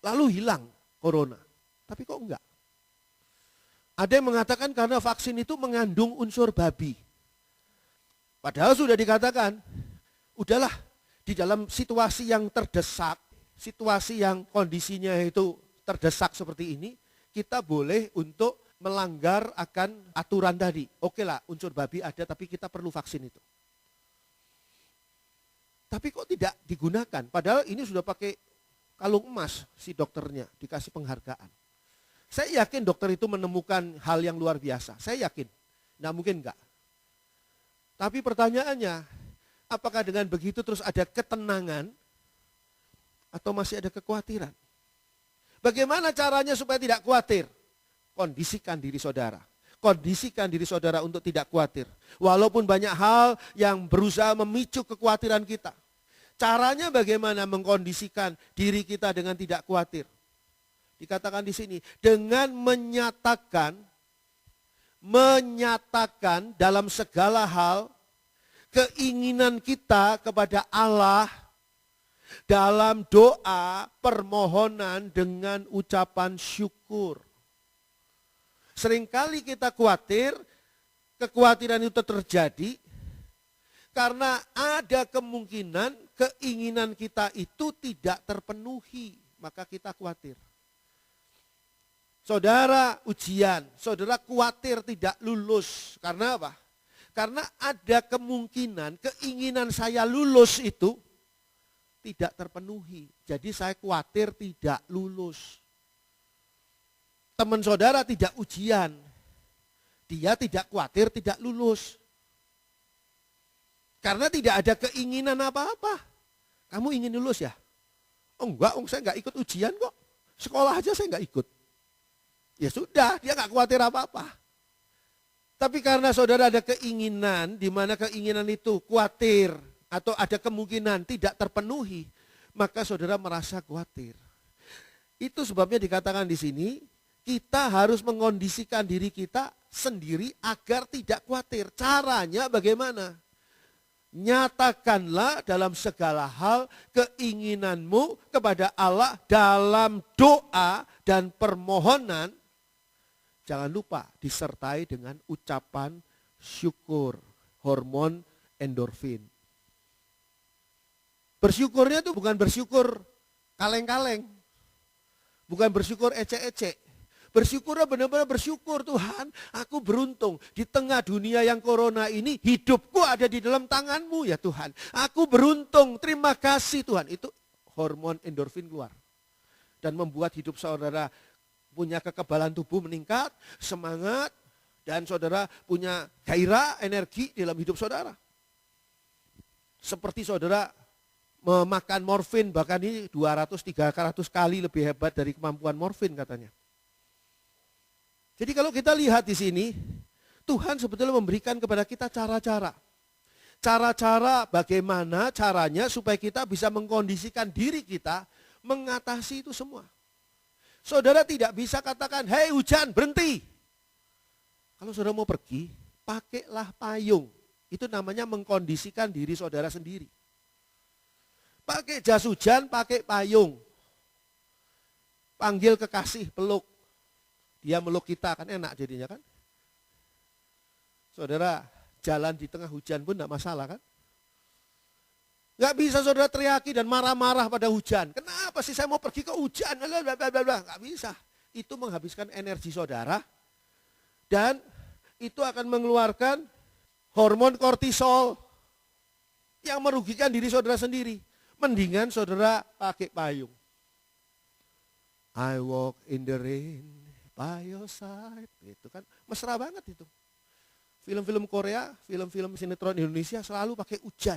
Speaker 1: Lalu hilang corona. Tapi kok enggak? Ada yang mengatakan karena vaksin itu mengandung unsur babi. Padahal sudah dikatakan, udahlah di dalam situasi yang terdesak, situasi yang kondisinya itu terdesak seperti ini, kita boleh untuk melanggar akan aturan tadi. Oke lah, unsur babi ada, tapi kita perlu vaksin itu. Tapi kok tidak digunakan? Padahal ini sudah pakai kalung emas si dokternya, dikasih penghargaan. Saya yakin dokter itu menemukan hal yang luar biasa. Saya yakin, nggak mungkin enggak. Tapi pertanyaannya, apakah dengan begitu terus ada ketenangan atau masih ada kekhawatiran? Bagaimana caranya supaya tidak khawatir? Kondisikan diri saudara. Kondisikan diri saudara untuk tidak khawatir. Walaupun banyak hal yang berusaha memicu kekhawatiran kita. Caranya bagaimana mengkondisikan diri kita dengan tidak khawatir? Dikatakan di sini, dengan menyatakan dalam segala hal keinginan kita kepada Allah dalam doa, permohonan dengan ucapan syukur. Seringkali kita khawatir, kekhawatiran itu terjadi karena ada kemungkinan keinginan kita itu tidak terpenuhi, maka kita khawatir. Saudara ujian, saudara khawatir tidak lulus. Karena apa? Karena ada kemungkinan keinginan saya lulus itu tidak terpenuhi. Jadi saya khawatir tidak lulus. Teman saudara tidak ujian. Dia tidak khawatir tidak lulus. Karena tidak ada keinginan apa-apa. Kamu ingin lulus ya? Oh enggak, saya enggak ikut ujian kok. Sekolah aja saya enggak ikut. Ya sudah, dia enggak khawatir apa-apa. Tapi karena saudara ada keinginan, di mana keinginan itu khawatir atau ada kemungkinan tidak terpenuhi, maka saudara merasa khawatir. Itu sebabnya dikatakan di sini, kita harus mengondisikan diri kita sendiri agar tidak khawatir. Caranya bagaimana? Nyatakanlah dalam segala hal keinginanmu kepada Allah dalam doa dan permohonan. Jangan lupa disertai dengan ucapan syukur, hormon endorfin. Bersyukurnya itu bukan bersyukur kaleng-kaleng, bukan bersyukur ecek-ecek. Bersyukurnya benar-benar bersyukur, Tuhan, aku beruntung di tengah dunia yang corona ini, hidupku ada di dalam tangan-Mu ya Tuhan. Aku beruntung, terima kasih Tuhan. Itu hormon endorfin keluar. Dan membuat hidup saudara punya kekebalan tubuh meningkat, semangat, dan saudara punya gairah, energi dalam hidup saudara. Seperti saudara memakan morfin, bahkan ini 200-300 kali lebih hebat dari kemampuan morfin katanya. Jadi kalau kita lihat di sini, Tuhan sebetulnya memberikan kepada kita cara-cara. Cara-cara bagaimana caranya supaya kita bisa mengkondisikan diri kita mengatasi itu semua. Saudara tidak bisa katakan, hei hujan berhenti. Kalau saudara mau pergi, pakailah payung. Itu namanya mengkondisikan diri saudara sendiri. Pakai jas hujan, pakai payung. Panggil kekasih, peluk. Dia meluk kita, kan enak jadinya kan. Saudara jalan di tengah hujan pun tidak masalah kan. Gak bisa saudara teriaki dan marah-marah pada hujan. Kenapa sih saya mau pergi ke hujan? Gak bisa. Itu menghabiskan energi saudara. Dan itu akan mengeluarkan hormon kortisol yang merugikan diri saudara sendiri. Mendingan saudara pakai payung. I walk in the rain by your side. Itu kan mesra banget itu. Film-film Korea, film-film sinetron Indonesia selalu pakai hujan.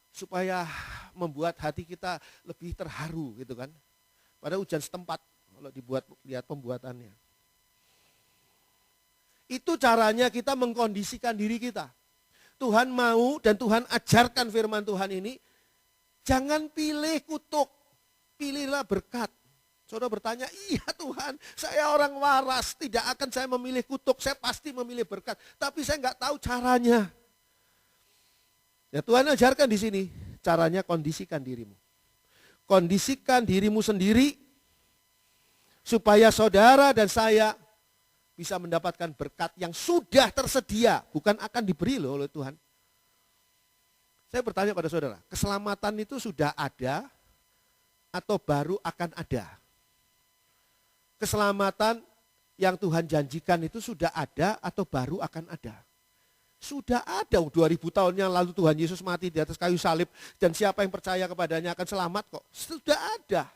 Speaker 1: Supaya membuat hati kita lebih terharu gitu kan. Pada hujan setempat kalau lihat pembuatannya. Itu caranya kita mengkondisikan diri kita. Tuhan mau dan Tuhan ajarkan firman Tuhan ini. Jangan pilih kutuk, pilihlah berkat. Saudara bertanya, iya Tuhan, saya orang waras, tidak akan saya memilih kutuk, saya pasti memilih berkat. Tapi saya nggak tahu caranya. Ya Tuhan ajarkan di sini, caranya kondisikan dirimu. Kondisikan dirimu sendiri, supaya saudara dan saya bisa mendapatkan berkat yang sudah tersedia, bukan akan diberi loh oleh Tuhan. Saya bertanya pada saudara, keselamatan itu sudah ada atau baru akan ada? Keselamatan yang Tuhan janjikan itu sudah ada atau baru akan ada? Sudah ada, 2000 tahun yang lalu Tuhan Yesus mati di atas kayu salib dan siapa yang percaya kepadanya akan selamat kok. Sudah ada.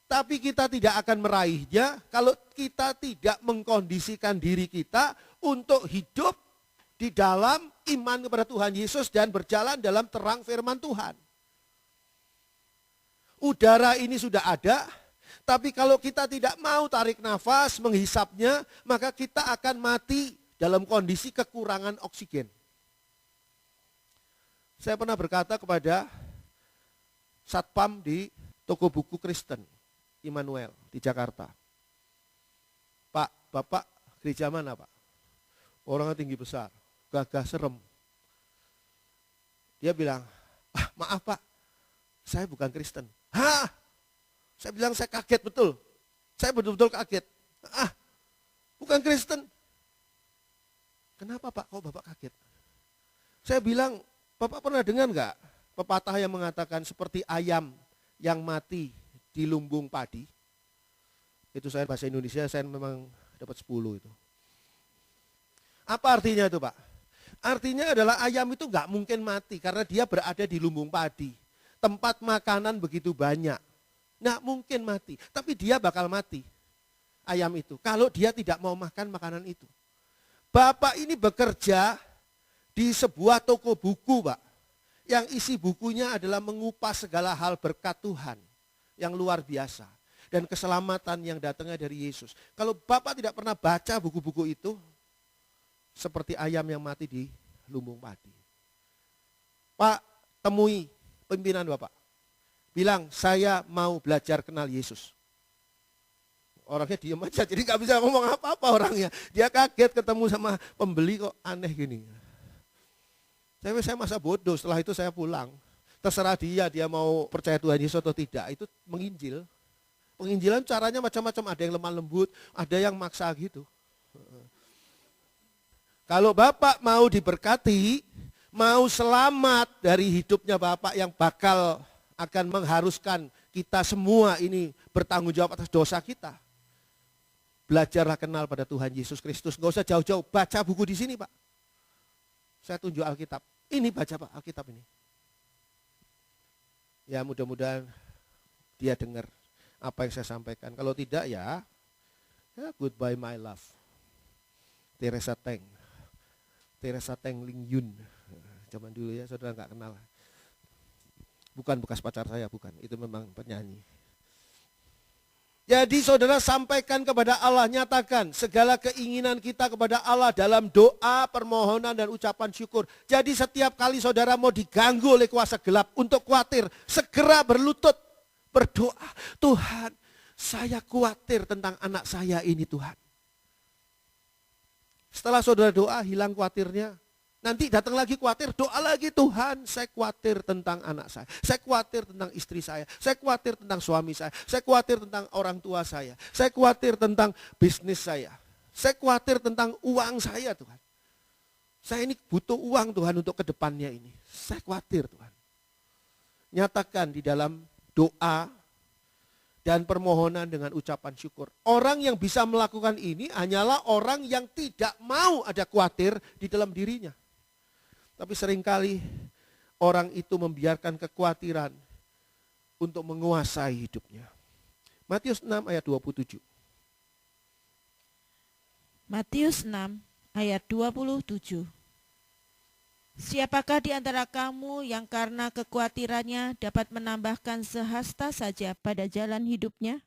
Speaker 1: Tapi kita tidak akan meraihnya kalau kita tidak mengkondisikan diri kita untuk hidup di dalam iman kepada Tuhan Yesus dan berjalan dalam terang firman Tuhan. Udara ini sudah ada, tapi kalau kita tidak mau tarik nafas, menghisapnya, maka kita akan mati dalam kondisi kekurangan oksigen. Saya pernah berkata kepada satpam di toko buku Kristen, Immanuel di Jakarta. Pak, Bapak gereja mana Pak? Orangnya tinggi besar, gagah serem. Dia bilang, maaf Pak, saya bukan Kristen. Hah? Saya bilang saya kaget betul. Saya betul-betul kaget. Bukan Kristen. Kenapa Pak, kok Bapak kaget? Saya bilang, Bapak pernah dengar enggak pepatah yang mengatakan seperti ayam yang mati di lumbung padi? Itu saya bahasa Indonesia, saya memang dapat 10 itu. Apa artinya itu Pak? Artinya adalah ayam itu enggak mungkin mati karena dia berada di lumbung padi. Tempat makanan begitu banyak. Nggak mungkin mati, tapi dia bakal mati. Ayam itu, kalau dia tidak mau makan makanan itu. Bapak ini bekerja di sebuah toko buku Pak. Yang isi bukunya adalah mengupas segala hal berkat Tuhan. Yang luar biasa. Dan keselamatan yang datangnya dari Yesus. Kalau Bapak tidak pernah baca buku-buku itu, seperti ayam yang mati di lumbung padi. Pak, temui pimpinan Bapak. Bilang, saya mau belajar kenal Yesus. Orangnya diem aja, jadi gak bisa ngomong apa-apa orangnya. Dia kaget ketemu sama pembeli kok aneh gini. Saya masa bodoh, setelah itu saya pulang. Terserah dia mau percaya Tuhan Yesus atau tidak, itu menginjil. Penginjilan caranya macam-macam, ada yang lemah lembut, ada yang maksa gitu. Kalau Bapak mau diberkati, mau selamat dari hidupnya Bapak yang bakal akan mengharuskan kita semua ini bertanggung jawab atas dosa kita. Belajarlah kenal pada Tuhan Yesus Kristus. Gak usah jauh-jauh, baca buku di sini Pak. Saya tunjuk Alkitab. Ini baca Pak, Alkitab ini. Ya mudah-mudahan dia dengar apa yang saya sampaikan. Kalau tidak ya goodbye my love. Teresa Teng Ling Yun. Zaman dulu ya, saudara gak kenal. Bukan bekas pacar saya, bukan. Itu memang penyanyi. Jadi saudara sampaikan kepada Allah, nyatakan segala keinginan kita kepada Allah dalam doa, permohonan, dan ucapan syukur. Jadi setiap kali saudara mau diganggu oleh kuasa gelap untuk khawatir, segera berlutut, berdoa. Tuhan, saya khawatir tentang anak saya ini Tuhan. Setelah saudara doa, hilang khawatirnya. Nanti datang lagi khawatir, doa lagi, Tuhan saya khawatir tentang anak saya khawatir tentang istri saya khawatir tentang suami saya khawatir tentang orang tua saya khawatir tentang bisnis saya khawatir tentang uang saya Tuhan. Saya ini butuh uang Tuhan untuk kedepannya ini, saya khawatir Tuhan. Nyatakan di dalam doa dan permohonan dengan ucapan syukur. Orang yang bisa melakukan ini hanyalah orang yang tidak mau ada khawatir di dalam dirinya. Tapi seringkali orang itu membiarkan kekhawatiran untuk menguasai hidupnya. Matius 6 ayat 27.
Speaker 2: Matius 6 ayat 27. Siapakah di antara kamu yang karena kekhawatirannya dapat menambahkan sehasta saja pada jalan hidupnya?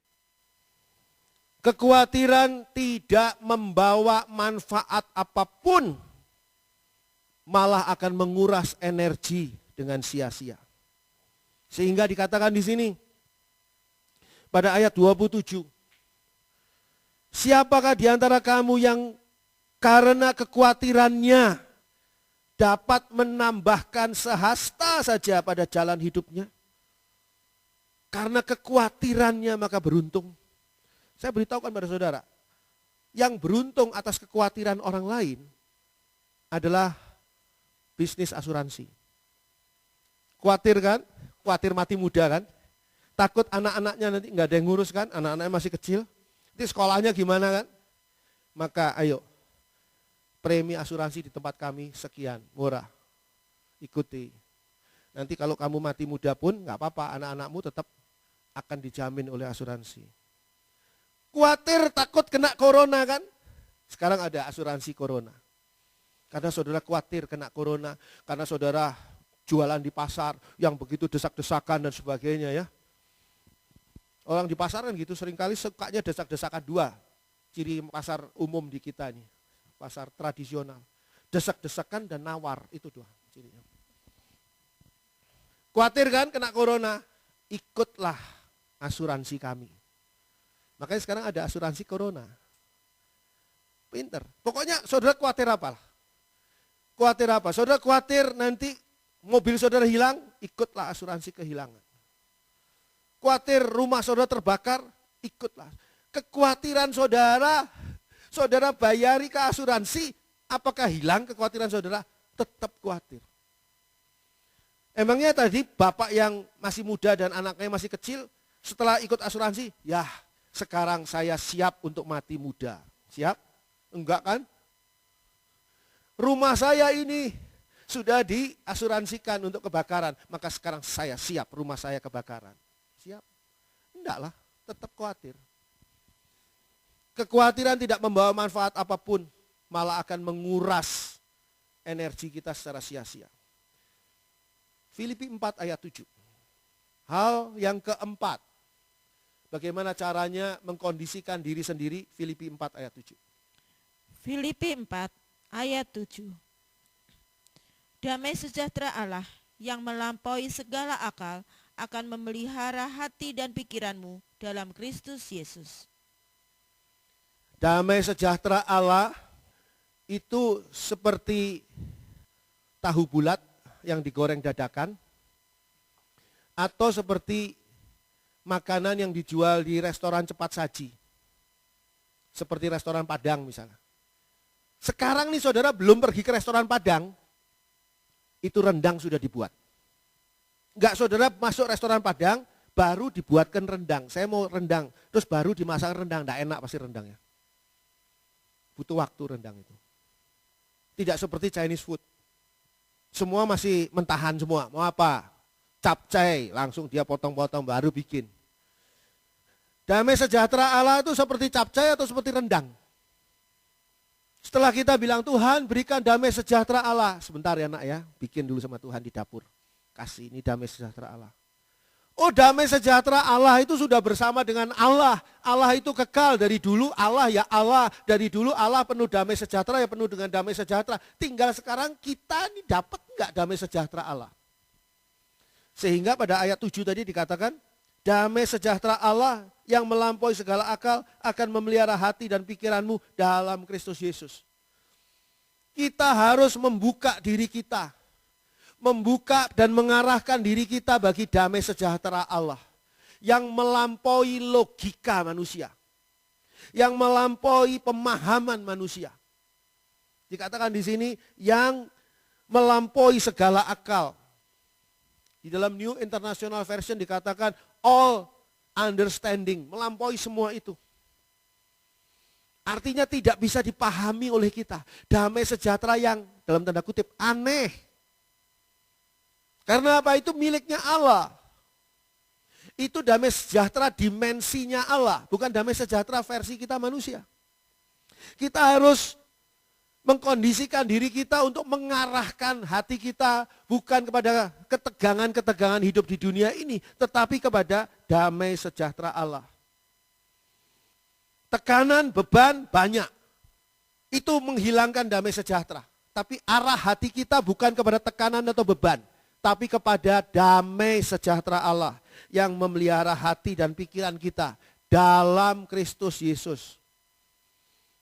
Speaker 1: Kekhawatiran tidak membawa manfaat apapun, malah akan menguras energi dengan sia-sia. Sehingga dikatakan di sini pada ayat 27. Siapakah di antara kamu yang karena kekhawatirannya dapat menambahkan sehasta saja pada jalan hidupnya? Karena kekhawatirannya maka beruntung. Saya beritahukan pada saudara, yang beruntung atas kekhawatiran orang lain adalah bisnis asuransi. Khawatir kan? Khawatir mati muda kan? Takut anak-anaknya nanti nggak ada yang ngurus kan? Anak-anaknya masih kecil. Nanti sekolahnya gimana kan? Maka ayo, premi asuransi di tempat kami sekian, murah. Ikuti. Nanti kalau kamu mati muda pun nggak apa-apa, anak-anakmu tetap akan dijamin oleh asuransi. Khawatir takut kena corona kan? Sekarang ada asuransi corona. Karena saudara khawatir kena corona, karena saudara jualan di pasar yang begitu desak-desakan dan sebagainya ya. Orang di pasar kan gitu seringkali sukanya desak-desakan dua. Ciri pasar umum di kita nih, pasar tradisional. Desak-desakan dan nawar, itu dua cirinya. Khawatir kan kena corona, ikutlah asuransi kami. Makanya sekarang ada asuransi corona. Pinter. Pokoknya saudara khawatir apa? Khawatir apa? Saudara khawatir nanti mobil saudara hilang, ikutlah asuransi kehilangan. Khawatir rumah saudara terbakar, ikutlah. Kekhawatiran saudara, saudara bayari ke asuransi, apakah hilang kekhawatiran saudara? Tetap khawatir. Emangnya tadi bapak yang masih muda dan anaknya masih kecil, setelah ikut asuransi, ya sekarang saya siap untuk mati muda. Siap? Enggak kan? Rumah saya ini sudah diasuransikan untuk kebakaran, maka sekarang saya siap rumah saya kebakaran. Siap? Enggak lah, tetap khawatir. Kekhawatiran tidak membawa manfaat apapun, malah akan menguras energi kita secara sia-sia. Filipi 4 ayat 7. Hal yang keempat, bagaimana caranya mengkondisikan diri sendiri, Filipi 4 ayat 7.
Speaker 2: Filipi 4 ayat 7. Damai sejahtera Allah yang melampaui segala akal akan memelihara hati dan pikiranmu dalam Kristus Yesus.
Speaker 1: Damai sejahtera Allah itu seperti tahu bulat yang digoreng dadakan, atau seperti makanan yang dijual di restoran cepat saji. Seperti restoran Padang misalnya. Sekarang nih saudara belum pergi ke restoran Padang, itu rendang sudah dibuat. Enggak, saudara masuk restoran Padang, baru dibuatkan rendang. Saya mau rendang, terus baru dimasak rendang, enggak enak pasti rendangnya. Butuh waktu rendang itu. Tidak seperti Chinese food. Semua masih mentahan semua, mau apa? Capcay, langsung dia potong-potong baru bikin. Damai sejahtera Allah itu seperti capcay atau seperti rendang? Setelah kita bilang Tuhan berikan damai sejahtera Allah. Sebentar ya nak ya, bikin dulu sama Tuhan di dapur. Kasih ini damai sejahtera Allah. Oh, damai sejahtera Allah itu sudah bersama dengan Allah. Allah itu kekal dari dulu, Allah ya Allah. Dari dulu Allah penuh damai sejahtera, ya penuh dengan damai sejahtera. Tinggal sekarang kita ini dapat enggak damai sejahtera Allah? Sehingga pada ayat 7 tadi dikatakan, damai sejahtera Allah yang melampaui segala akal akan memelihara hati dan pikiranmu dalam Kristus Yesus. Kita harus membuka diri kita. Membuka dan mengarahkan diri kita bagi damai sejahtera Allah. Yang melampaui logika manusia. Yang melampaui pemahaman manusia. Dikatakan di sini yang melampaui segala akal. Di dalam New International Version dikatakan all understanding, melampaui semua itu. Artinya tidak bisa dipahami oleh kita. Damai sejahtera yang dalam tanda kutip aneh. Karena apa? Itu miliknya Allah. Itu damai sejahtera dimensinya Allah, bukan damai sejahtera versi kita manusia. Kita harus mengkondisikan diri kita untuk mengarahkan hati kita bukan kepada ketegangan-ketegangan hidup di dunia ini, tetapi kepada damai sejahtera Allah. Tekanan, beban banyak. Itu menghilangkan damai sejahtera. Tapi arah hati kita bukan kepada tekanan atau beban, tapi kepada damai sejahtera Allah yang memelihara hati dan pikiran kita dalam Kristus Yesus.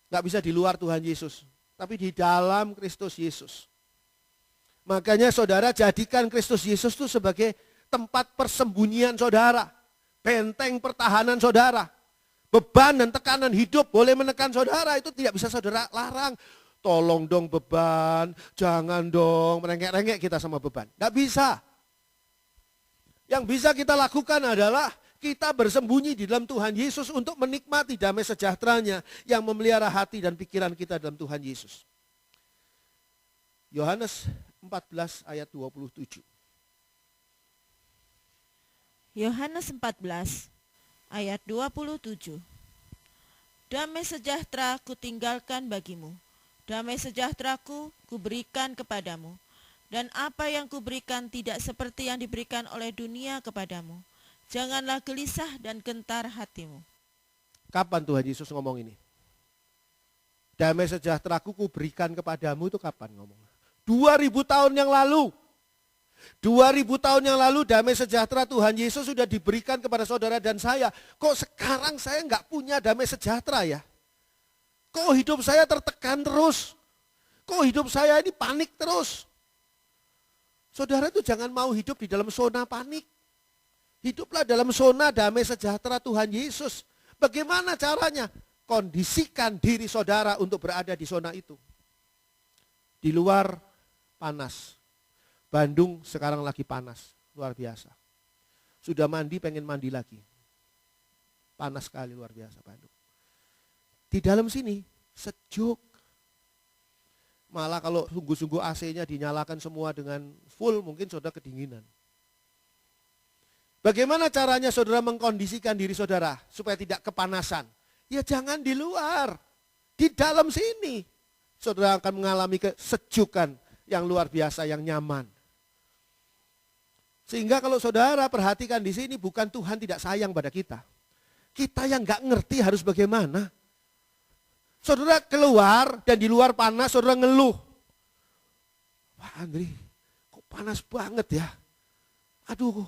Speaker 1: Gak bisa di luar Tuhan Yesus, tapi di dalam Kristus Yesus. Makanya saudara jadikan Kristus Yesus itu sebagai tempat persembunyian saudara, benteng pertahanan saudara. Beban dan tekanan hidup boleh menekan saudara, itu tidak bisa saudara larang. Tolong dong beban, jangan dong merengek-rengek kita sama beban. Tidak bisa. Yang bisa kita lakukan adalah kita bersembunyi di dalam Tuhan Yesus untuk menikmati damai sejahteranya yang memelihara hati dan pikiran kita dalam Tuhan Yesus. Yohanes 14 ayat 27.
Speaker 2: Yohanes 14 ayat 27. Damai sejahtera kutinggalkan bagimu, Damai sejahteraku kuberikan kepadamu, dan apa yang kuberikan tidak seperti yang diberikan oleh dunia kepadamu. Janganlah gelisah dan gentar hatimu.
Speaker 1: Kapan Tuhan Yesus ngomong ini? Damai sejahteraku kuberikan kepadamu itu kapan ngomong? 2000 tahun yang lalu. 2000 tahun yang lalu damai sejahtera Tuhan Yesus sudah diberikan kepada saudara dan saya. Kok sekarang saya nggak punya damai sejahtera ya? Kok hidup saya tertekan terus? Kok hidup saya ini panik terus? Saudara itu jangan mau hidup di dalam zona panik. Hiduplah dalam zona damai sejahtera Tuhan Yesus. Bagaimana caranya? Kondisikan diri saudara untuk berada di zona itu. Di luar panas. Bandung sekarang lagi panas, luar biasa. Sudah mandi, pengen mandi lagi. Panas sekali, luar biasa Bandung. Di dalam sini sejuk. Malah kalau sungguh-sungguh AC-nya dinyalakan semua dengan full, mungkin saudara kedinginan. Bagaimana caranya saudara mengkondisikan diri saudara supaya tidak kepanasan? Ya jangan di luar, di dalam sini. Saudara akan mengalami kesejukan yang luar biasa, yang nyaman. Sehingga kalau saudara perhatikan di sini, bukan Tuhan tidak sayang pada kita. Kita yang nggak ngerti harus bagaimana. Saudara keluar dan di luar panas, saudara ngeluh. Wah Andri, kok panas banget ya. Aduh,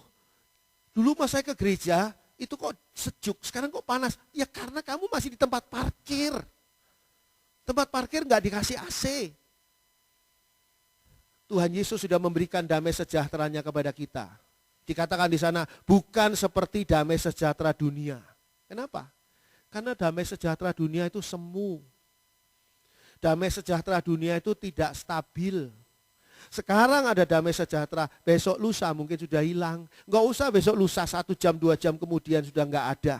Speaker 1: dulu pas saya ke gereja, itu kok sejuk, sekarang kok panas. Ya karena kamu masih di tempat parkir. Tempat parkir nggak dikasih AC. Tuhan Yesus sudah memberikan damai sejahteranya kepada kita. Dikatakan di sana, bukan seperti damai sejahtera dunia. Kenapa? Karena damai sejahtera dunia itu semu. Damai sejahtera dunia itu tidak stabil. Sekarang ada damai sejahtera, besok lusa mungkin sudah hilang. Enggak usah besok lusa 1 jam, 2 jam kemudian sudah enggak ada.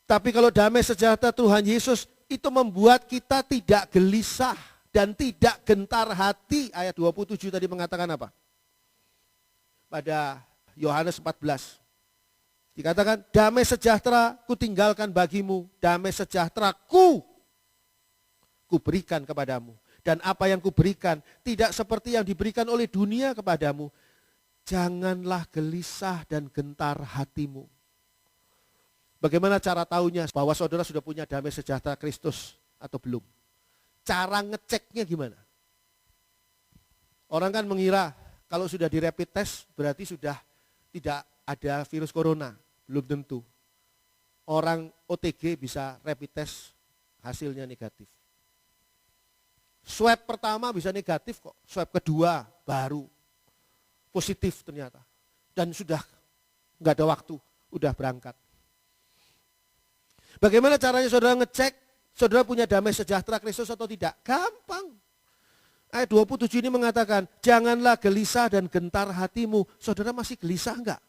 Speaker 1: Tapi kalau damai sejahtera Tuhan Yesus itu membuat kita tidak gelisah dan tidak gentar hati. Ayat 27 tadi mengatakan apa? Pada Yohanes 14. Dikatakan, damai sejahtera ku tinggalkan bagimu, damai sejahtera ku berikan kepadamu. Dan apa yang kuberikan tidak seperti yang diberikan oleh dunia kepadamu. Janganlah gelisah dan gentar hatimu. Bagaimana cara tahunya bahwa saudara sudah punya damai sejahtera Kristus atau belum? Cara ngeceknya gimana? Orang kan mengira kalau sudah di rapid test berarti sudah tidak ada virus corona. Belum tentu. Orang OTG bisa rapid test hasilnya negatif. Swab pertama bisa negatif kok. Swab kedua baru positif ternyata. Dan sudah nggak ada waktu, udah berangkat. Bagaimana caranya saudara ngecek saudara punya damai sejahtera Kristus atau tidak? Gampang. Ayat 27 ini mengatakan, janganlah gelisah dan gentar hatimu. Saudara masih gelisah enggak?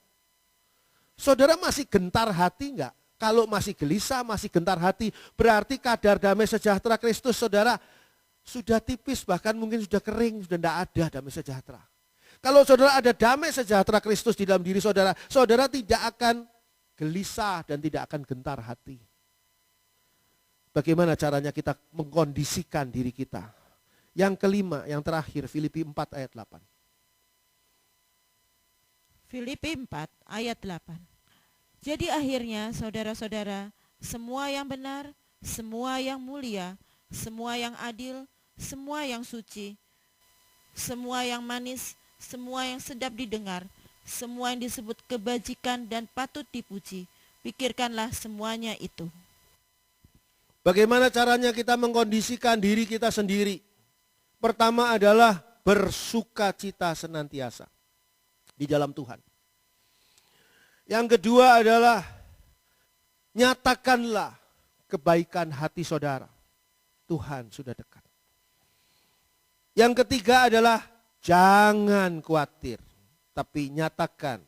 Speaker 1: Saudara masih gentar hati enggak? Kalau masih gelisah, masih gentar hati, berarti kadar damai sejahtera Kristus saudara sudah tipis, bahkan mungkin sudah kering, sudah tidak ada damai sejahtera. Kalau saudara ada damai sejahtera Kristus di dalam diri saudara, saudara tidak akan gelisah dan tidak akan gentar hati. Bagaimana caranya kita mengkondisikan diri kita? Yang kelima, yang terakhir, Filipi 4 ayat 8.
Speaker 2: Filipi 4 ayat 8. Jadi akhirnya saudara-saudara, semua yang benar, semua yang mulia, semua yang adil, semua yang suci, semua yang manis, semua yang sedap didengar, semua yang disebut kebajikan dan patut dipuji, pikirkanlah semuanya itu.
Speaker 1: Bagaimana caranya kita mengkondisikan diri kita sendiri? Pertama adalah bersukacita senantiasa di dalam Tuhan. Yang kedua adalah nyatakanlah kebaikan hati saudara. Tuhan sudah dekat. Yang ketiga adalah jangan khawatir, tapi nyatakan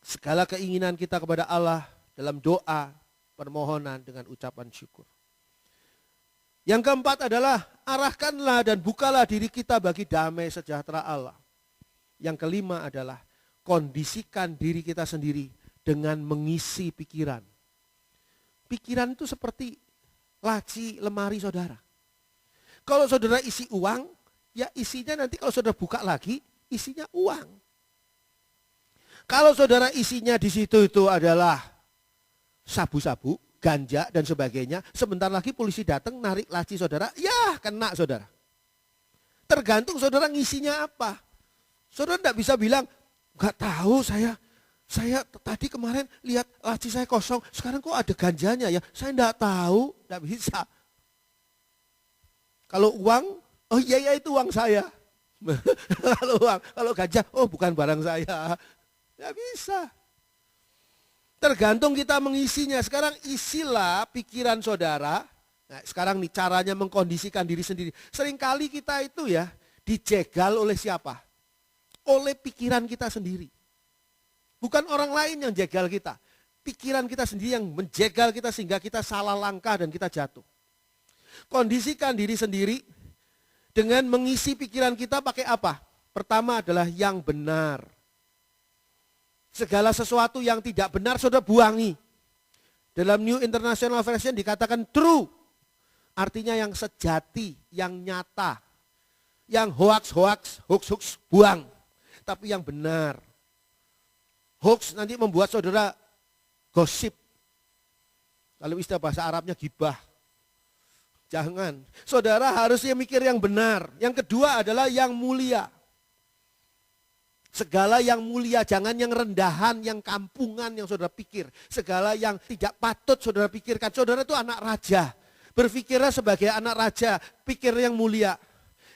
Speaker 1: segala keinginan kita kepada Allah dalam doa, permohonan dengan ucapan syukur. Yang keempat adalah arahkanlah dan bukalah diri kita bagi damai sejahtera Allah. Yang kelima adalah kondisikan diri kita sendiri dengan mengisi pikiran. Pikiran itu seperti laci lemari saudara. Kalau saudara isi uang, ya isinya nanti kalau saudara buka lagi, isinya uang. Kalau saudara isinya di situ itu adalah sabu-sabu, ganja dan sebagainya, sebentar lagi polisi datang narik laci saudara, ya kena saudara. Tergantung saudara ngisinya apa. Saudara tidak bisa bilang, nggak tahu saya tadi kemarin lihat laci saya kosong, sekarang kok ada ganjanya ya, saya tidak tahu, tidak bisa. Kalau uang, oh iya itu uang saya. Kalau ganja, oh bukan barang saya. Tidak bisa. Tergantung kita mengisinya. Sekarang isilah pikiran saudara. Nah, sekarang nih caranya mengkondisikan diri sendiri. Seringkali kita itu ya dijegal oleh siapa? Oleh pikiran kita sendiri. Bukan orang lain yang jegal kita. Pikiran kita sendiri yang menjegal kita sehingga kita salah langkah dan kita jatuh. Kondisikan diri sendiri dengan mengisi pikiran kita pakai apa? Pertama adalah yang benar. Segala sesuatu yang tidak benar saudara buangi. Dalam New International Version dikatakan true. Artinya yang sejati, yang nyata. Yang hoax, buang. Tapi yang benar. Hoax nanti membuat saudara gosip. Kalau istilah bahasa Arabnya gibah. Jangan. Saudara harusnya mikir yang benar. Yang kedua adalah yang mulia. Segala yang mulia, jangan yang rendahan, yang kampungan yang saudara pikir. Segala yang tidak patut saudara pikirkan. Saudara itu anak raja. Berpikirlah sebagai anak raja, pikir yang mulia.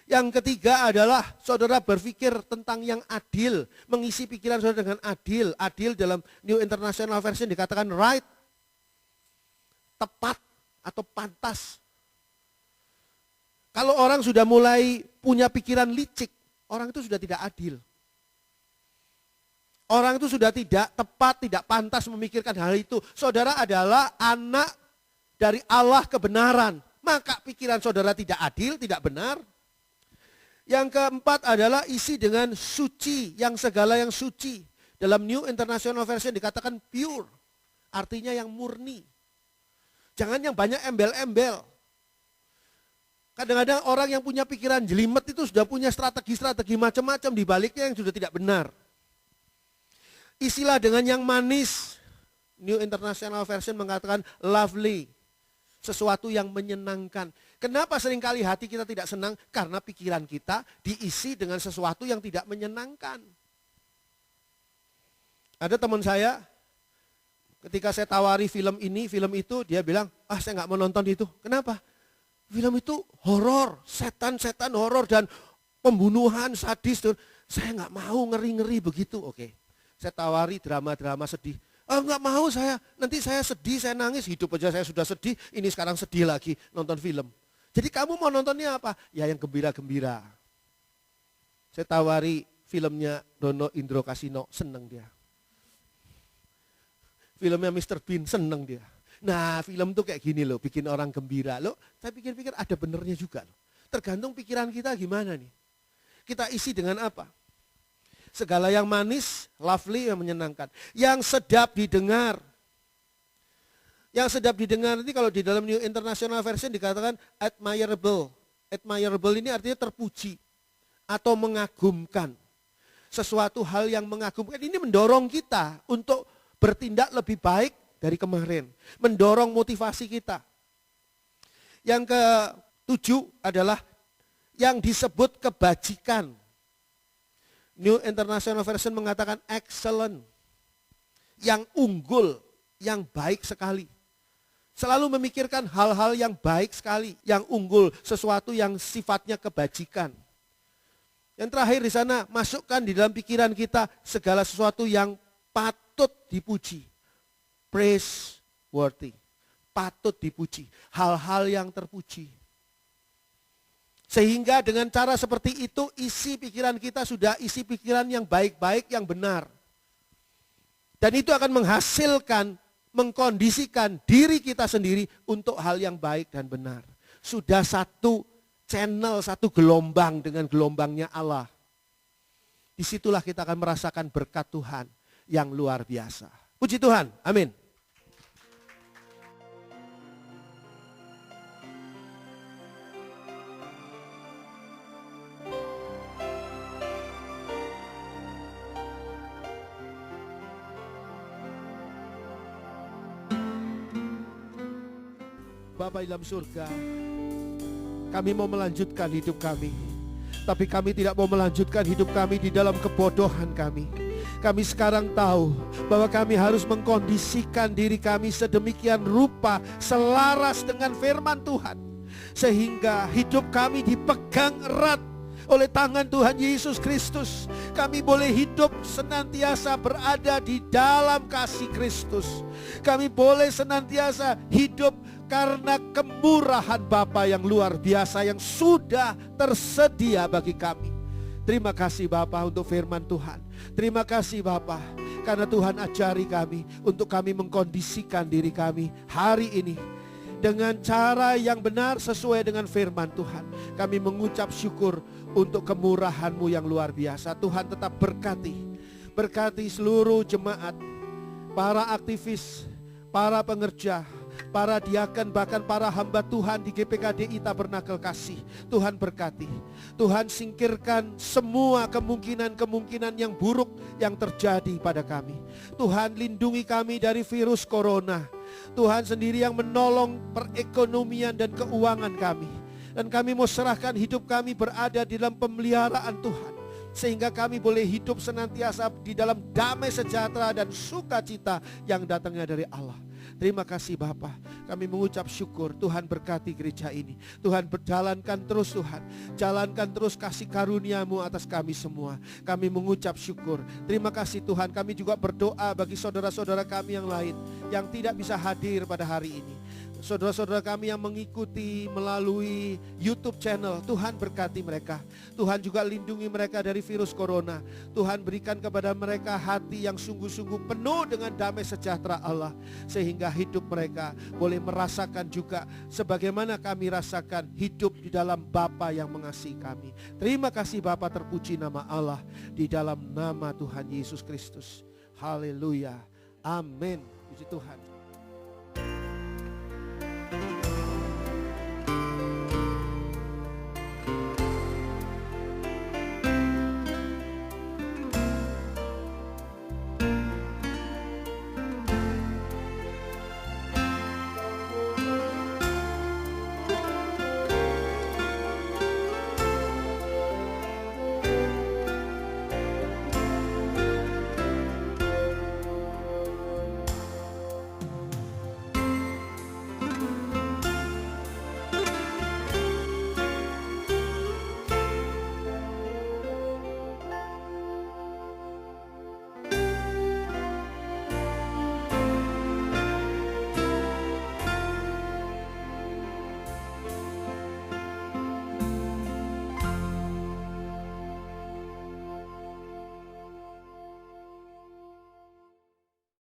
Speaker 1: Yang ketiga adalah saudara berpikir tentang yang adil. Mengisi pikiran saudara dengan adil. Adil dalam New International Version dikatakan right. Tepat atau pantas. Kalau orang sudah mulai punya pikiran licik, orang itu sudah tidak adil. Orang itu sudah tidak tepat, tidak pantas memikirkan hal itu. Saudara adalah anak dari Allah kebenaran. Maka pikiran saudara tidak adil, tidak benar. Yang keempat adalah isi dengan suci, yang segala yang suci. Dalam New International Version dikatakan pure, artinya yang murni. Jangan yang banyak embel-embel. Kadang-kadang orang yang punya pikiran jelimet itu sudah punya strategi-strategi macam-macam di baliknya yang sudah tidak benar. Isilah dengan yang manis. New International Version mengatakan lovely. Sesuatu yang menyenangkan. Kenapa seringkali hati kita tidak senang? Karena pikiran kita diisi dengan sesuatu yang tidak menyenangkan. Ada teman saya, ketika saya tawari film ini, film itu, dia bilang, saya nggak mau nonton itu. Kenapa? Film itu horor, setan-setan horor dan pembunuhan sadis. Saya nggak mau ngeri-ngeri begitu. Oke, saya tawari drama-drama sedih. Nggak mau saya, nanti saya sedih, saya nangis, hidup aja saya sudah sedih, ini sekarang sedih lagi nonton film. Jadi kamu mau nontonnya apa? Ya yang gembira-gembira. Saya tawari filmnya Dono Indro Kasino, seneng dia. Filmnya Mr. Bean, seneng dia. Nah film tuh kayak gini loh, bikin orang gembira. Loh, saya pikir-pikir ada benernya juga loh. Tergantung pikiran kita gimana nih. Kita isi dengan apa? Segala yang manis, lovely, yang menyenangkan. Yang sedap didengar. Yang sedap didengar nanti kalau di dalam New International Version dikatakan admirable. Admirable ini artinya terpuji atau mengagumkan. Sesuatu hal yang mengagumkan ini mendorong kita untuk bertindak lebih baik dari kemarin. Mendorong motivasi kita. Yang ketujuh adalah yang disebut kebajikan. New International Version mengatakan excellent. Yang unggul, yang baik sekali. Selalu memikirkan hal-hal yang baik sekali, yang unggul, sesuatu yang sifatnya kebajikan. Yang terakhir di sana, masukkan di dalam pikiran kita segala sesuatu yang patut dipuji. Praiseworthy, patut dipuji, hal-hal yang terpuji. Sehingga dengan cara seperti itu isi pikiran kita sudah isi pikiran yang baik-baik, yang benar. Dan itu akan menghasilkan, mengkondisikan diri kita sendiri untuk hal yang baik dan benar. Sudah satu channel, satu gelombang dengan gelombangnya Allah. Disitulah kita akan merasakan berkat Tuhan yang luar biasa. Puji Tuhan, amin. Bapa di dalam surga, kami mau melanjutkan hidup kami. Tapi kami tidak mau melanjutkan hidup kami di dalam kebodohan kami. Kami sekarang tahu bahwa kami harus mengkondisikan diri kami sedemikian rupa selaras dengan firman Tuhan, sehingga hidup kami dipegang erat oleh tangan Tuhan Yesus Kristus. Kami boleh hidup senantiasa berada di dalam kasih Kristus. Kami boleh senantiasa hidup karena kemurahan Bapa yang luar biasa yang sudah tersedia bagi kami. Terima kasih Bapa untuk firman Tuhan. Terima kasih Bapa karena Tuhan ajari kami untuk kami mengkondisikan diri kami hari ini dengan cara yang benar sesuai dengan firman Tuhan. Kami mengucap syukur untuk kemurahan-Mu yang luar biasa. Tuhan tetap berkati seluruh jemaat, para aktivis, para pengerja, para diaken, bahkan para hamba Tuhan di GPKDI Tabernakel Kasih. Tuhan berkati. Tuhan singkirkan semua kemungkinan-kemungkinan yang buruk yang terjadi pada kami. Tuhan lindungi kami dari virus corona. Tuhan sendiri yang menolong perekonomian dan keuangan kami. Dan kami mau serahkan hidup kami berada di dalam pemeliharaan Tuhan, sehingga kami boleh hidup senantiasa di dalam damai sejahtera dan sukacita yang datangnya dari Allah. Terima kasih Bapa. Kami mengucap syukur. Tuhan berkati gereja ini. Tuhan berjalankan terus Tuhan. Jalankan terus kasih karunia-Mu atas kami semua. Kami mengucap syukur. Terima kasih Tuhan. Kami juga berdoa bagi saudara-saudara kami yang lain yang tidak bisa hadir pada hari ini. Saudara-saudara kami yang mengikuti melalui YouTube channel, Tuhan berkati mereka. Tuhan juga lindungi mereka dari virus corona. Tuhan berikan kepada mereka hati yang sungguh-sungguh penuh dengan damai sejahtera Allah, sehingga hidup mereka boleh merasakan juga sebagaimana kami rasakan hidup di dalam Bapa yang mengasihi kami. Terima kasih Bapa, terpuji nama Allah di dalam nama Tuhan Yesus Kristus. Haleluya. Amin. Puji Tuhan.